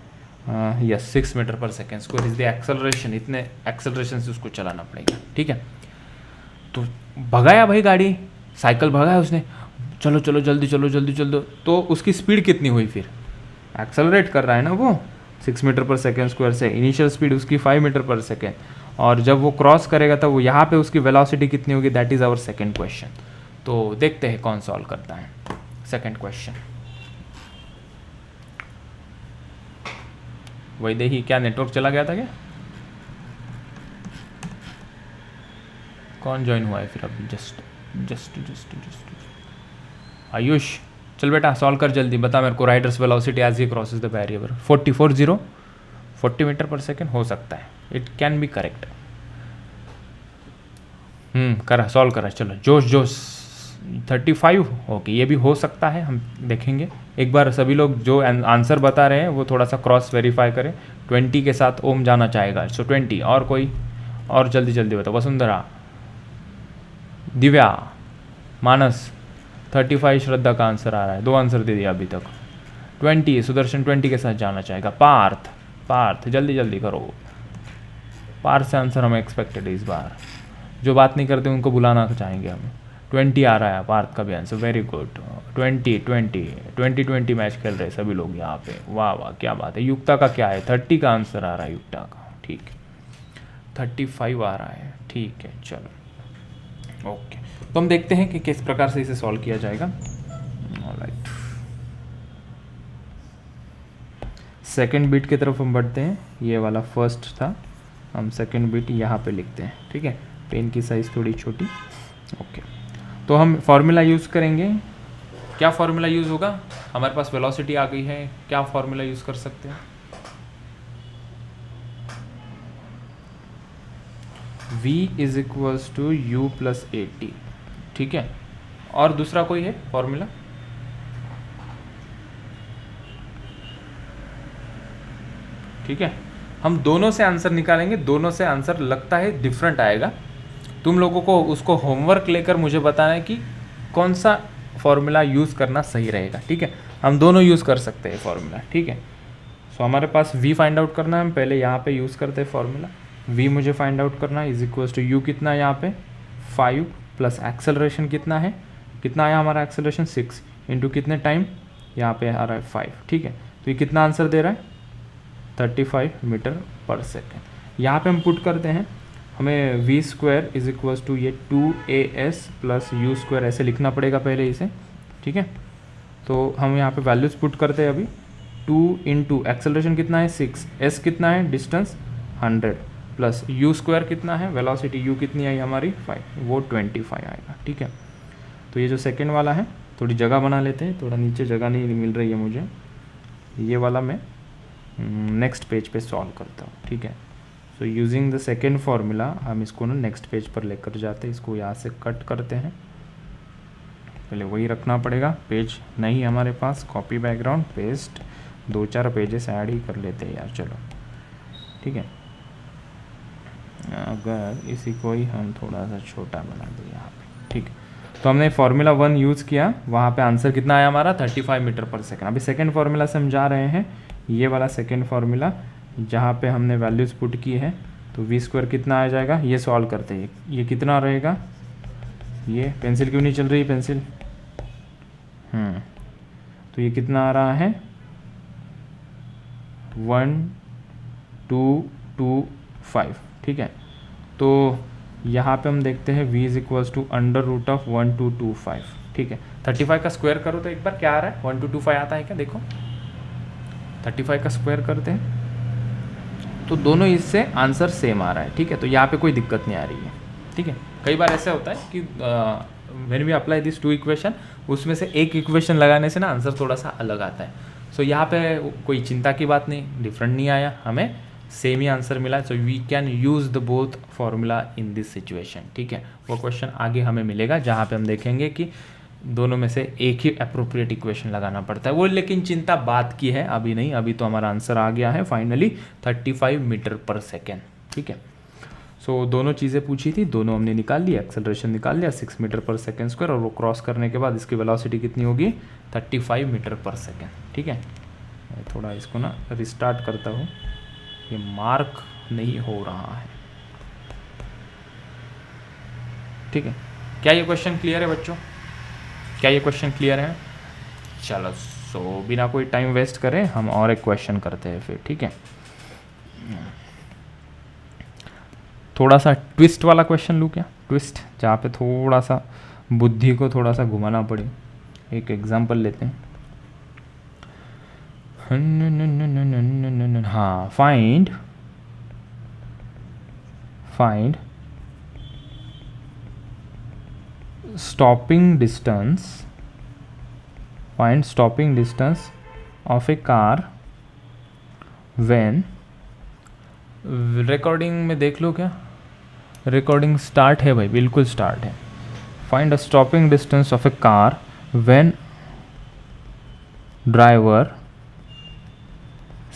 yes 6 meter per second square is the acceleration, इतने एक्सेलरेशन से उसको चलाना पड़ेगा, ठीक है। तो भगाया भाई गाड़ी, साइकिल भगाया उसने, चलो चलो जल्दी चलो जल्दी जल्दी, तो उसकी स्पीड कितनी हुई फिर, एक्सेलरेट कर रहा है ना वो 6 मीटर पर सेकेंड स्क्वायर से, इनिशियल स्पीड उसकी 5 मीटर पर सेकेंड, और जब वो क्रॉस करेगा तो वो यहाँ पे उसकी वेलोसिटी कितनी होगी, that is our second question. तो देखते हैं कौन सॉल्व करता है सेकेंड क्वेश्चन। वैदेही क्या नेटवर्क चला गया था क्या, कौन ज्वाइन हुआ है फिर अभी, जस्ट आयुष, चल बेटा सॉल्व कर जल्दी, बता मेरे को rider's velocity as he crosses the barrier 40 metre per second हो सकता है, इट कैन बी करेक्ट। करा सॉल्व करा, चलो जोश 35, ओके ये भी हो सकता है, हम देखेंगे एक बार। सभी लोग जो आंसर बता रहे हैं वो थोड़ा सा क्रॉस वेरीफाई करें। 20 के साथ ओम जाना चाहेगा, सो 20, और कोई और जल्दी बताओ। वसुंधरा, दिव्या, मानस 35 श्रद्धा का आंसर आ रहा है, 2 आंसर दे दिया अभी तक। 20 सुदर्शन 20 के साथ जाना चाहेगा। पार्थ जल्दी करो, पार्थ से आंसर हमें एक्सपेक्टेड है इस बार, जो बात नहीं करते उनको बुलाना चाहेंगे हम। 20 आ रहा है पार्थ का भी आंसर, वेरी गुड। 20 मैच खेल रहे सभी लोग यहाँ पे, वाह क्या बात है। युक्ता का क्या है, 30 का आंसर आ रहा है युक्ता का, ठीक है। 35 आ रहा है, ठीक है चलो ओके। तो हम देखते हैं कि किस प्रकार से इसे सॉल्व किया जाएगा। ऑलराइट, सेकेंड बिट की तरफ हम बढ़ते हैं, ये वाला फर्स्ट था, हम सेकेंड बिट यहाँ पे लिखते हैं, ठीक है। पेन की साइज़ थोड़ी छोटी, ओके। तो हम फॉर्मूला यूज़ करेंगे, क्या फॉर्मूला यूज़ होगा, हमारे पास वेलोसिटी आ गई है, क्या फॉर्मूला यूज़ कर सकते हैं, v is equals to you plus A t, ठीक है। और दूसरा कोई है फॉर्मूला, ठीक है। हम दोनों से आंसर निकालेंगे, दोनों से आंसर लगता है डिफरेंट आएगा, तुम लोगों को उसको होमवर्क लेकर मुझे बताना है कि कौन सा फॉर्मूला यूज़ करना सही रहेगा, ठीक है। हम दोनों यूज़ कर सकते हैं फॉर्मूला, ठीक है। सो हमारे पास v फाइंड आउट करना है, हम पहले यहाँ पे यूज़ करते हैं फॉर्मूला। v मुझे फाइंड आउट करना है, इज इक्वल्स टू यू कितना है यहाँ पे 5 प्लस एक्सेलरेशन कितना आया हमारा एक्सेलरेशन 6 इंटू कितने टाइम, यहाँ पे आ रहा है 5, ठीक है। तो ये कितना आंसर दे रहा है 35 मीटर पर सेकेंड। यहाँ पे हम पुट करते हैं, हमें v square is equals to ये 2as प्लस यू स्क्वायर ऐसे लिखना पड़ेगा पहले इसे, ठीक है। तो हम यहाँ पे वैल्यूज पुट करते हैं अभी, 2 इंटू एक्सेलरेशन कितना है 6, s कितना है डिस्टेंस 100 प्लस यू स्क्वायर कितना है वेलोसिटी, u कितनी आई हमारी 5, वो 25 आएगा, ठीक है। तो ये जो सेकेंड वाला है, थोड़ी जगह बना लेते हैं, थोड़ा नीचे जगह नहीं मिल रही है मुझे, ये वाला मैं नेक्स्ट पेज पे सॉल्व करता हूँ, ठीक है। So using the second formula हम इसको ना नेक्स्ट पेज पर लेकर जाते हैं, इसको यहाँ से कट करते हैं, पहले वही रखना पड़ेगा, पेज नहीं हमारे पास, copy background paste, 2-4 pages add ही कर लेते हैं यार, चलो ठीक है। अगर इसी को ही हम थोड़ा सा छोटा बना दें यहाँ पे, ठीक है। तो हमने फार्मूला 1 यूज़ किया, वहाँ पे आंसर कितना आया हमारा 35 मीटर पर सेकेंड। अभी सेकेंड फार्मूला से हम जा रहे हैं, ये वाला सेकेंड फार्मूला जहाँ पे हमने वैल्यूज़ पुट की है। तो वी स्क्वायर कितना आ जाएगा, ये सॉल्व करते हैं, ये कितना रहेगा, ये पेंसिल क्यों नहीं चल रही पेंसिल, तो ये कितना आ रहा है 1225, ठीक है। तो यहाँ पे हम देखते हैं v is equals to under root of 1225, ठीक है। 35 का स्क्वायर करो तो एक बार क्या आ रहा है 1225 आता है क्या, देखो 35 का स्क्वायर करते हैं तो दोनों इससे आंसर सेम आ रहा है, ठीक है। तो यहाँ पे कोई दिक्कत नहीं आ रही है, ठीक है। कई बार ऐसा होता है कि when we apply this to equation, उसमें से एक इक्वेशन लगाने से ना आंसर थोड़ा सा अलग आता है। सो यहाँ पे कोई चिंता की बात नहीं, डिफरेंट नहीं आया, हमें सेम ही आंसर मिला। So we can use the both formula in this situation, ठीक है। वो क्वेश्चन आगे हमें मिलेगा जहाँ पे हम देखेंगे कि दोनों में से एक ही अप्रोप्रिएट इक्वेशन लगाना पड़ता है वो, लेकिन चिंता बात की है, अभी नहीं। अभी तो हमारा आंसर आ गया है फाइनली 35 मीटर पर सेकेंड, ठीक है। सो दोनों चीज़ें पूछी थी, दोनों हमने निकाल लिया, एक्सेलरेशन निकाल लिया 6 मीटर पर सेकेंड स्क्वायर, और वो क्रॉस करने के बाद इसकी वेलोसिटी कितनी होगी 35 मीटर पर सेकेंड, ठीक है। मैं थोड़ा इसको ना रिस्टार्ट करता हूँ, ये मार्क नहीं हो रहा है, ठीक है। क्या ये क्वेश्चन क्लियर है बच्चों, क्या ये क्वेश्चन क्लियर है? चलो, सो बिना कोई टाइम वेस्ट करें हम और एक क्वेश्चन करते हैं फिर, ठीक है। थोड़ा सा ट्विस्ट वाला क्वेश्चन लूँ क्या, ट्विस्ट जहाँ पे थोड़ा सा बुद्धि को थोड़ा सा घुमाना पड़े। एक एग्जांपल लेते हैं, हाँ, find stopping distance of a car when, recording में देख लो क्या, रिकॉर्डिंग स्टार्ट है भाई, बिल्कुल स्टार्ट है। Find a stopping distance of a car when driver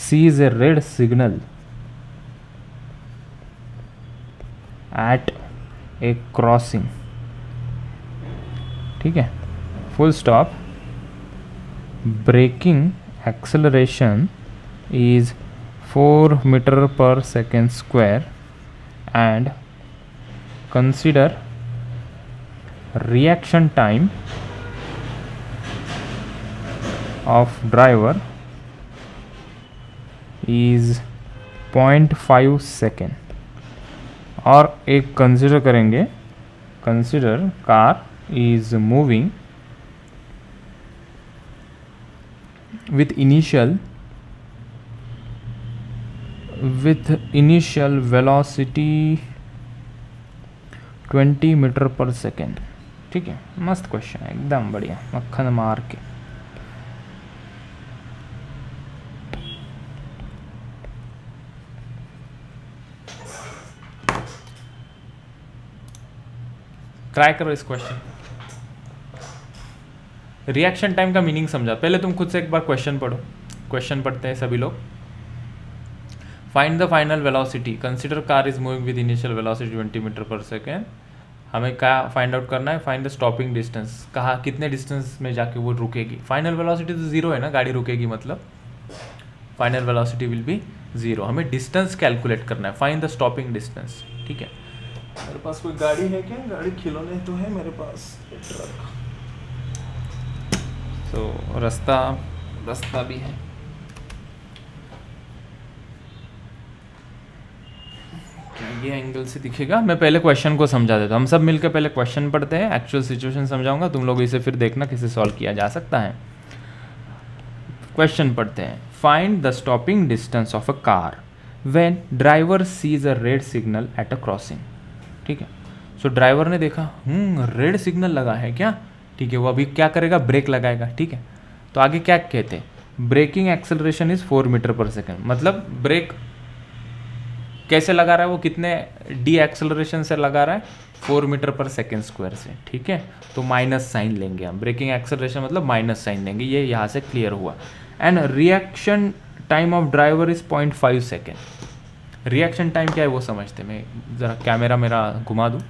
sees a red signal at a crossing, ठीक है, full stop, braking acceleration is 4 meter per second square and consider reaction time of driver is 0.5 second. और एक consider करेंगे, consider car is moving with initial velocity 20 metre per second, ठीक है। मस्त question है, एकदम बढ़िया, मक्खन मार के। ट्राई करो इस क्वेश्चन। रिएक्शन टाइम का मीनिंग समझा, पहले तुम खुद से एक बार क्वेश्चन पढ़ो। क्वेश्चन पढ़ते हैं सभी लोग। Find the final velocity, consider car is moving with initial velocity 20 metre per second. हमें क्या फाइंड आउट करना है, फाइंड द स्टॉपिंग डिस्टेंस, कहा कितने डिस्टेंस में जाके वो रुकेगी। फाइनल वेलोसिटी तो जीरो है ना, गाड़ी रुकेगी मतलब final velocity will be zero. हमें डिस्टेंस कैलकुलेट करना है, फाइंड द स्टॉपिंग डिस्टेंस, ठीक है। मेरे पास कोई गाड़ी है क्या, गाड़ी खिलौने तो है मेरे पास, ट्रक, तो रास्ता भी है। क्या ये एंगल से दिखेगा? मैं पहले क्वेश्चन को समझा देता हूँ, हम सब मिलकर पहले क्वेश्चन पढ़ते हैं, एक्चुअल सिचुएशन समझाऊंगा, तुम लोग इसे फिर देखना कैसे सॉल्व किया जा सकता है। क्वेश्चन पढ़ते हैं। Find the stopping distance of a car when driver sees a red signal at a crossing, ठीक है। सो ड्राइवर ने देखा रेड सिग्नल लगा है क्या, ठीक है, वो अभी क्या करेगा, ब्रेक लगाएगा, ठीक है। तो आगे क्या कहते हैं, breaking acceleration is 4 meter per second, मतलब ब्रेक कैसे लगा रहा है वो, कितने डी एक्सेलरेशन से लगा रहा है, 4 मीटर पर सेकेंड स्क्वायर से, ठीक है। तो माइनस साइन लेंगे हम, ब्रेकिंग एक्सेलरेशन मतलब माइनस साइन लेंगे, ये यहाँ से क्लियर हुआ। And reaction time of driver is 0.5 second. Reaction time क्या है वो समझते, मैं ज़रा कैमरा मेरा घुमा दूँ,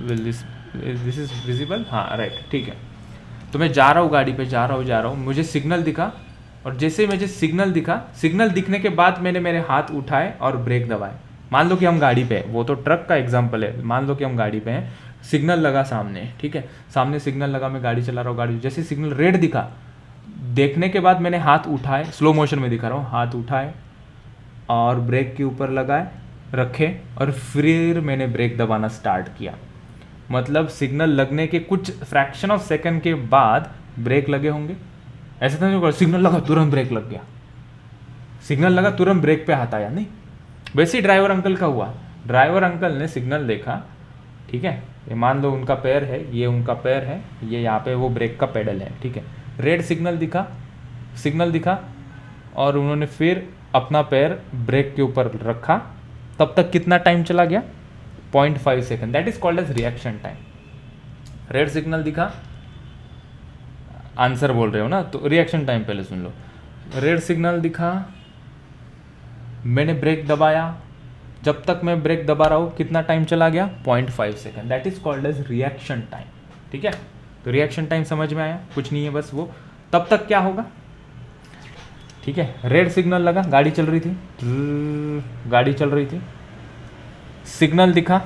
will this this is visible, हाँ राइट, ठीक है। तो मैं जा रहा हूँ गाड़ी पे, जा रहा हूँ, मुझे सिग्नल दिखा, और जैसे मुझे सिग्नल दिखा, सिग्नल दिखने के बाद मैंने मेरे हाथ उठाए और ब्रेक दबाए। मान लो कि हम गाड़ी पे हैं, वो तो ट्रक का एग्जांपल है, मान लो कि हम गाड़ी पे हैं, सिग्नल लगा सामने, ठीक है, सामने सिग्नल लगा, मैं गाड़ी चला रहा हूँ, गाड़ी जैसे सिग्नल रेड दिखा, देखने के बाद मैंने हाथ उठाए, स्लो मोशन में दिखा रहा हूँ, हाथ उठाए और ब्रेक के ऊपर लगाए, रखे, और फिर मैंने ब्रेक दबाना स्टार्ट किया। मतलब सिग्नल लगने के कुछ फ्रैक्शन ऑफ सेकंड के बाद ब्रेक लगे होंगे। ऐसा तो नहीं सिग्नल लगा तुरंत ब्रेक लग गया, सिग्नल लगा तुरंत ब्रेक पे हाथ आया, नहीं। वैसे ही ड्राइवर अंकल का हुआ, ड्राइवर अंकल ने सिग्नल देखा, ठीक है, ये मान लो उनका पैर है, ये उनका पैर है, ये यहाँ पे वो ब्रेक का पेडल है, ठीक है, रेड सिग्नल दिखा और उन्होंने फिर अपना पैर ब्रेक के ऊपर रखा। तब तक कितना टाइम चला गया? 0.5 second, that is called as reaction time. Red signal दिखा, आंसर बोल रहे हो ना, तो रिएक्शन टाइम पहले सुन लो। रेड सिग्नल दिखा, मैंने ब्रेक दबाया, जब तक मैं ब्रेक दबा रहा हूँ कितना टाइम चला गया? 0.5 second, that is called as reaction time, ठीक है। तो रिएक्शन टाइम समझ में आया? कुछ नहीं है, बस वो तब तक क्या होगा, ठीक है। रेड सिग्नल लगा, गाड़ी चल रही थी, सिग्नल दिखा,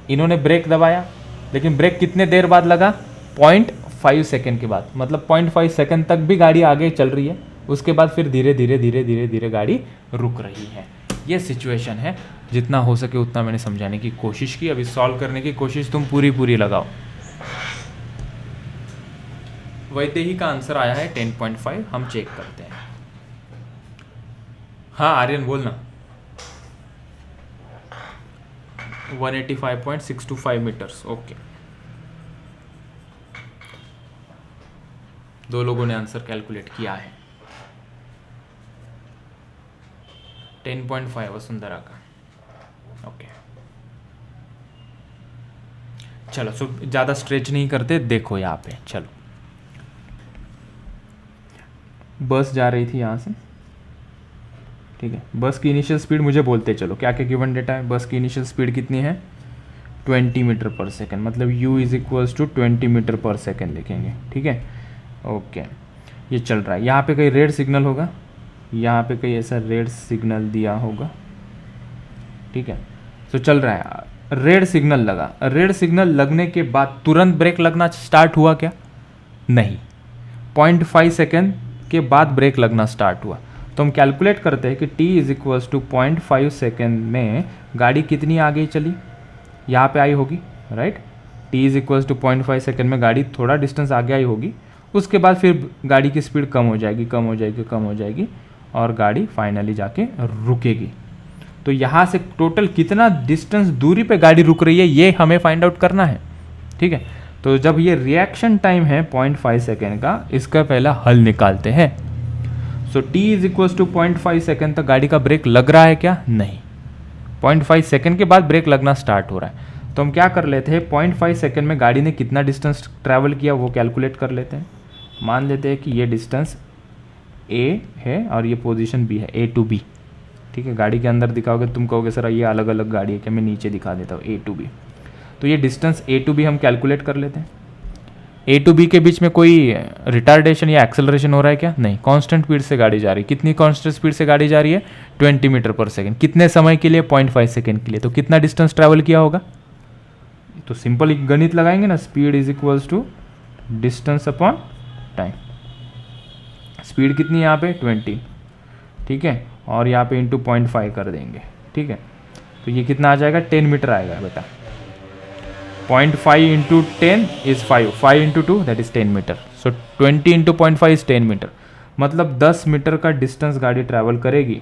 इन्होंने ब्रेक दबाया, लेकिन ब्रेक कितने देर बाद लगा? 0.5 सेकेंड के बाद। मतलब 0.5 सेकेंड तक भी गाड़ी आगे चल रही है, उसके बाद फिर धीरे धीरे गाड़ी रुक रही है। ये सिचुएशन है, जितना हो सके उतना मैंने समझाने की कोशिश की। अभी सॉल्व करने की कोशिश तुम पूरी लगाओ। वैदेही का आंसर आया है 10.5, हम चेक करते हैं। हाँ आर्यन बोलना। 185.625 मीटर्स, ओके। दो लोगों ने आंसर कैलकुलेट किया है। 10.5 वसुंधरा का, ओके। चलो सो ज़्यादा स्ट्रेच नहीं करते, देखो यहाँ पे, चलो बस जा रही थी यहाँ से, ठीक है। बस की इनिशियल स्पीड मुझे बोलते चलो, क्या क्या गिवन डेटा है। बस की इनिशियल स्पीड कितनी है? 20 मीटर पर सेकेंड, मतलब u is equals to 20 metre per second लिखेंगे, ठीक है, ओके। ये चल रहा है, यहाँ पे कहीं रेड सिग्नल होगा, यहाँ पे कहीं ऐसा रेड सिग्नल दिया होगा, ठीक है। तो चल रहा है, रेड सिग्नल लगा, रेड सिग्नल लगने के बाद तुरंत ब्रेक लगना स्टार्ट हुआ क्या? नहीं, 0.5 सेकेंड के बाद ब्रेक लगना स्टार्ट हुआ। तो हम कैलकुलेट करते हैं कि t is equals to 0.5 second में गाड़ी कितनी आगे चली, यहाँ पे आई होगी, right. t is equals to 0.5 second में गाड़ी थोड़ा डिस्टेंस आगे आई होगी, उसके बाद फिर गाड़ी की स्पीड कम हो जाएगी और गाड़ी फाइनली जाके रुकेगी। तो यहाँ से टोटल कितना डिस्टेंस दूरी पे गाड़ी रुक रही है, ये हमें फाइंड आउट करना है, ठीक है। तो जब ये रिएक्शन टाइम है 0.5 सेकेंड का, इसका पहला हल निकालते हैं। So t is equals to 0.5 second तक गाड़ी का ब्रेक लग रहा है क्या? नहीं, 0.5 सेकेंड के बाद ब्रेक लगना स्टार्ट हो रहा है। तो हम क्या कर लेते हैं, 0.5 सेकेंड में गाड़ी ने कितना डिस्टेंस ट्रैवल किया वो कैलकुलेट कर लेते हैं। मान लेते हैं कि ये डिस्टेंस a है और ये पोजीशन b है, a to b, ठीक है। गाड़ी के अंदर दिखाओगे तुम कहोगे सर ये अलग अलग गाड़ी है क्या, मैं नीचे दिखा देता हूँ, a to b। तो ये डिस्टेंस a to b हम कैलकुलेट कर लेते हैं। a to b के बीच में कोई रिटार्डेशन या एक्सेलरेशन हो रहा है क्या? नहीं, कांस्टेंट स्पीड से गाड़ी जा रही है। कितनी कांस्टेंट स्पीड से गाड़ी जा रही है? 20 मीटर पर सेकेंड। कितने समय के लिए? 0.5 सेकेंड के लिए। तो कितना डिस्टेंस ट्रैवल किया होगा? तो सिंपल गणित लगाएंगे ना, speed is equals to distance upon time. Speed कितनी है यहाँ पे? 20, ठीक है, और यहाँ पे इंटू 0.5 कर देंगे, ठीक है। तो ये कितना आ जाएगा? 10 मीटर आएगा बेटा। 0.5 into 10 is 5, 5 into 2 that is 10 metre. So 20 into 0.5 is 10 metre, मतलब 10 मीटर का डिस्टेंस गाड़ी ट्रैवल करेगी।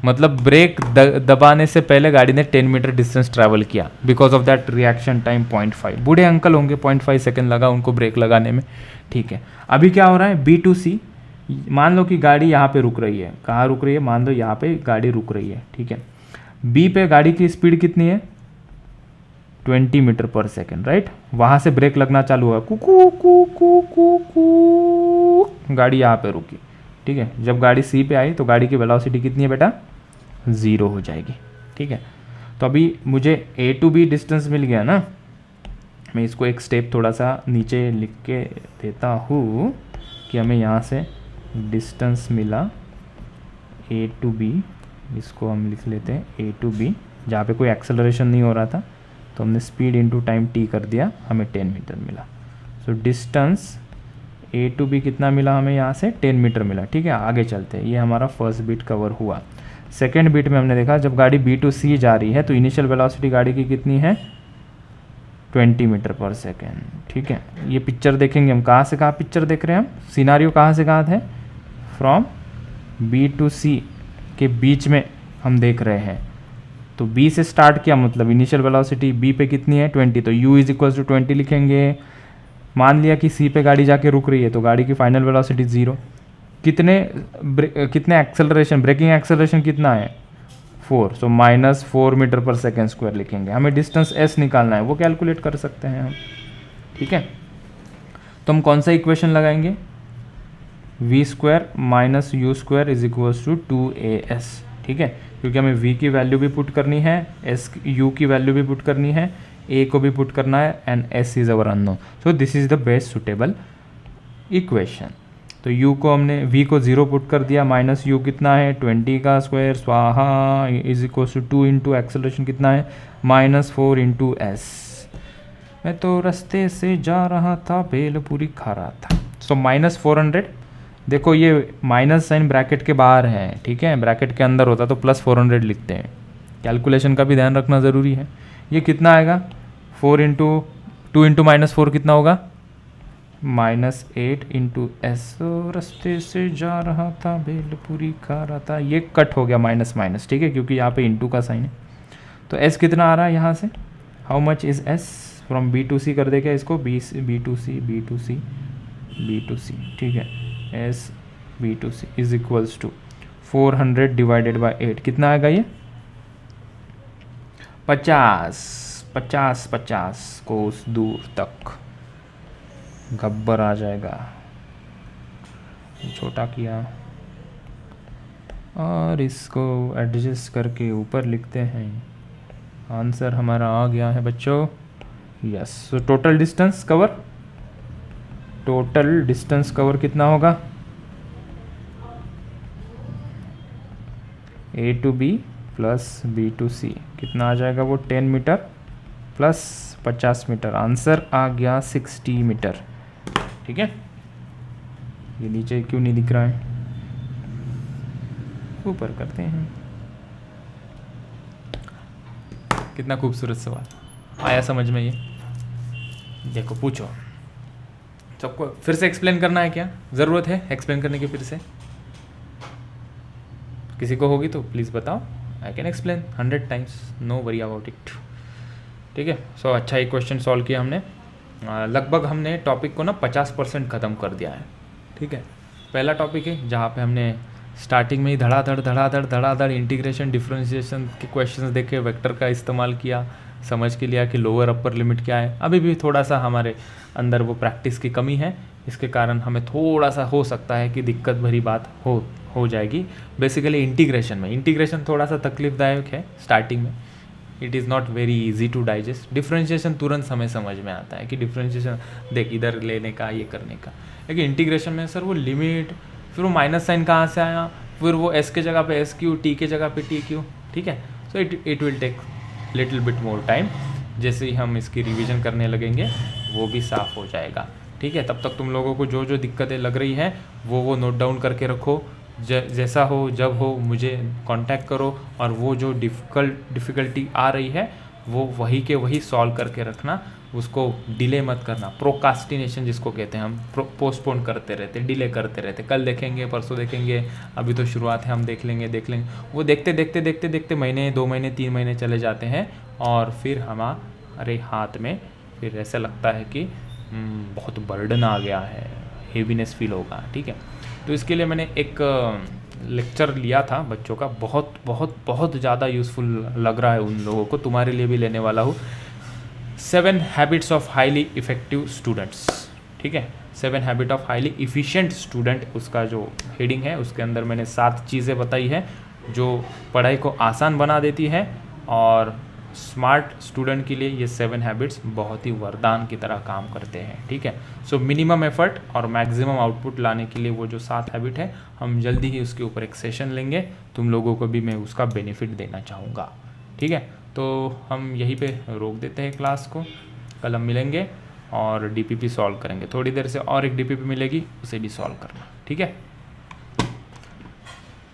मतलब ब्रेक दबाने से पहले गाड़ी ने 10 मीटर डिस्टेंस ट्रैवल किया, because of that reaction time 0.5। बूढ़े अंकल होंगे, 0.5 सेकेंड लगा उनको ब्रेक लगाने में, ठीक है। अभी क्या हो रहा है, B to C, मान लो कि गाड़ी यहाँ पे रुक रही है। कहाँ रुक रही है? मान लो यहाँ पे गाड़ी रुक रही है, ठीक है। B पे गाड़ी की स्पीड कितनी है? 20 मीटर पर सेकेंड, राइट। वहाँ से ब्रेक लगना चालू हुआ, कुकू कू कू कू कू, गाड़ी यहाँ पे रुकी, ठीक है। जब गाड़ी C पे आई तो गाड़ी की वेलोसिटी कितनी है बेटा? 0 हो जाएगी, ठीक है। तो अभी मुझे A to B डिस्टेंस मिल गया ना, मैं इसको एक स्टेप थोड़ा सा नीचे लिख के देता हूँ कि हमें यहाँ से डिस्टेंस मिला A to B, इसको हम लिख लेते हैं A to B, जहाँ पे कोई एक्सेलरेशन नहीं हो रहा था तो हमने स्पीड इनटू टाइम t कर दिया, हमें 10 मीटर मिला। So distance A to B कितना मिला हमें, यहाँ से 10 मीटर मिला। ठीक है, आगे चलते हैं। ये हमारा फर्स्ट बीट कवर हुआ। सेकेंड बीट में हमने देखा जब गाड़ी B to C जा रही है तो इनिशियल वेलोसिटी गाड़ी की कितनी है, 20 मीटर पर सेकेंड। ठीक है, ये पिक्चर देखेंगे हम, कहाँ से कहाँ पिक्चर देख रहे हैं हम, सिनारियो कहाँ से कहाँ है, फ्रॉम B to C के बीच में हम देख रहे हैं। तो B से स्टार्ट किया, मतलब इनिशियल वेलोसिटी B पे कितनी है, 20, तो U इज इक्वल टू 20 लिखेंगे। मान लिया कि C पे गाड़ी जाके रुक रही है तो गाड़ी की फाइनल वेलोसिटी 0। कितने एक्सेलरेशन, ब्रेकिंग एक्सेलरेशन कितना है, 4, सो -4 मीटर पर सेकेंड स्क्वायर लिखेंगे। हमें डिस्टेंस S निकालना है, वो कैलकुलेट कर सकते हैं हम। ठीक है, तो हम कौन सा इक्वेशन लगाएंगे, v² - u² is equals to 2as। ठीक है, क्योंकि हमें v की वैल्यू भी पुट करनी है, u की वैल्यू भी पुट करनी है, a को भी पुट करना है, and s is our unknown. So this is the best suitable equation. तो u को हमने, v को 0 पुट कर दिया, माइनस u कितना है, 20 का स्क्वायर स्वाहा is equals to 2 into acceleration कितना है, -4 इंटू s। मैं तो रास्ते से जा रहा था, भेलपूरी खा रहा था। सो -400, देखो ये माइनस साइन ब्रैकेट के बाहर है। ठीक है, ब्रैकेट के अंदर होता तो +400 लिखते हैं। कैलकुलेशन का भी ध्यान रखना ज़रूरी है। ये कितना आएगा, 4 इंटू 2 इंटू -4 कितना होगा, -8 इंटू एस। रास्ते से जा रहा था, भेलपूरी खा रहा था। ये कट हो गया माइनस माइनस। ठीक है, क्योंकि यहाँ पे इंटू का साइन है। तो एस कितना आ रहा है यहाँ से, how much is S, from B to C कर देगा इसको, B to C। ठीक है, s B to C is equals to 400 divided by 8 कितना आएगा ये, 50 कोस दूर तक गब्बर आ जाएगा। छोटा किया और इसको एडजस्ट करके ऊपर लिखते हैं। आंसर हमारा आ गया है बच्चों, yes. So total distance cover कितना होगा, A to B plus B to C कितना आ जाएगा, वो 10 मीटर प्लस 50 मीटर। आंसर आ गया 60 मीटर। ठीक है, ये नीचे क्यों नहीं दिख रहा है, ऊपर करते हैं। कितना खूबसूरत सवाल आया समझ में। ये देखो, पूछो। सबको फिर से एक्सप्लेन करना है क्या, ज़रूरत है एक्सप्लेन करने की फिर से, किसी को होगी तो प्लीज़ बताओ। I can explain 100 times, no worry about it. ठीक है, सो अच्छा ही क्वेश्चन सॉल्व किया हमने। लगभग हमने टॉपिक को ना 50% ख़त्म कर दिया है। ठीक है, पहला टॉपिक है जहाँ पे हमने स्टार्टिंग में ही धड़ाधड़ इंटीग्रेशन डिफरेंशिएशन के क्वेश्चंस देखे, वेक्टर का इस्तेमाल किया, समझ के लिया कि लोअर अपर लिमिट क्या है। अभी भी थोड़ा सा हमारे अंदर वो प्रैक्टिस की कमी है, इसके कारण हमें थोड़ा सा हो सकता है कि दिक्कत भरी बात हो जाएगी। बेसिकली इंटीग्रेशन थोड़ा सा तकलीफदायक है स्टार्टिंग में, it is not very easy to digest. Differentiation तुरंत हमें समझ में आता है कि डिफरेंशिएशन देख इधर लेने का, ये करने का, लेकिन इंटीग्रेशन में सर वो लिमिट, फिर वो माइनस साइन कहाँ से आया, फिर वो एस के जगह पे एस क्यू, टी के जगह पे टी क्यू। ठीक है, so it will take little bit more time. जैसे ही हम इसकी रिवीजन करने लगेंगे वो भी साफ़ हो जाएगा। ठीक है, तब तक तुम लोगों को जो जो दिक्कतें लग रही हैं वो नोट डाउन करके रखो। जैसा हो, जब हो, मुझे कांटेक्ट करो, और वो जो डिफ़िकल्टी आ रही है वो वही के वही सॉल्व करके रखना, उसको डिले मत करना। प्रोकास्टिनेशन जिसको कहते हैं, हम पोस्टपोन करते रहते, डिले करते रहते, कल देखेंगे, परसों देखेंगे, अभी तो शुरुआत है, हम देख लेंगे। वो देखते महीने, 2 महीने, 3 महीने चले जाते हैं, और फिर हमारे हाथ में फिर ऐसा लगता है कि बहुत बर्डन आ गया है, हेवीनेस फील होगा। ठीक है, तो इसके लिए मैंने एक लेक्चर लिया था बच्चों का, बहुत ज़्यादा यूज़फुल लग रहा है उन लोगों को, तुम्हारे लिए भी लेने वाला हूँ। 7 habits of highly effective students. ठीक है, 7 habit of highly efficient student, उसका जो हेडिंग है उसके अंदर मैंने 7 चीज़ें बताई है जो पढ़ाई को आसान बना देती है और स्मार्ट स्टूडेंट के लिए ये 7 हैबिट्स बहुत ही वरदान की तरह काम करते हैं, ठीक है। सो मिनिमम एफर्ट और मैक्सिमम आउटपुट लाने के लिए वो जो 7 हैबिट है, हम जल्दी ही उसके ऊपर एक सेशन लेंगे, तुम लोगों को भी मैं उसका बेनिफिट देना चाहूँगा, ठीक है। तो हम यहीं पे रोक देते हैं क्लास को, कल हम मिलेंगे और डीपीपी सॉल्व करेंगे। थोड़ी देर से और एक डीपीपी मिलेगी, उसे भी सॉल्व करना, ठीक है।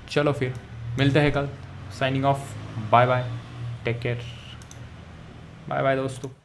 चलो फिर मिलते हैं कल। Signing off, bye bye, take care, bye bye दोस्तों।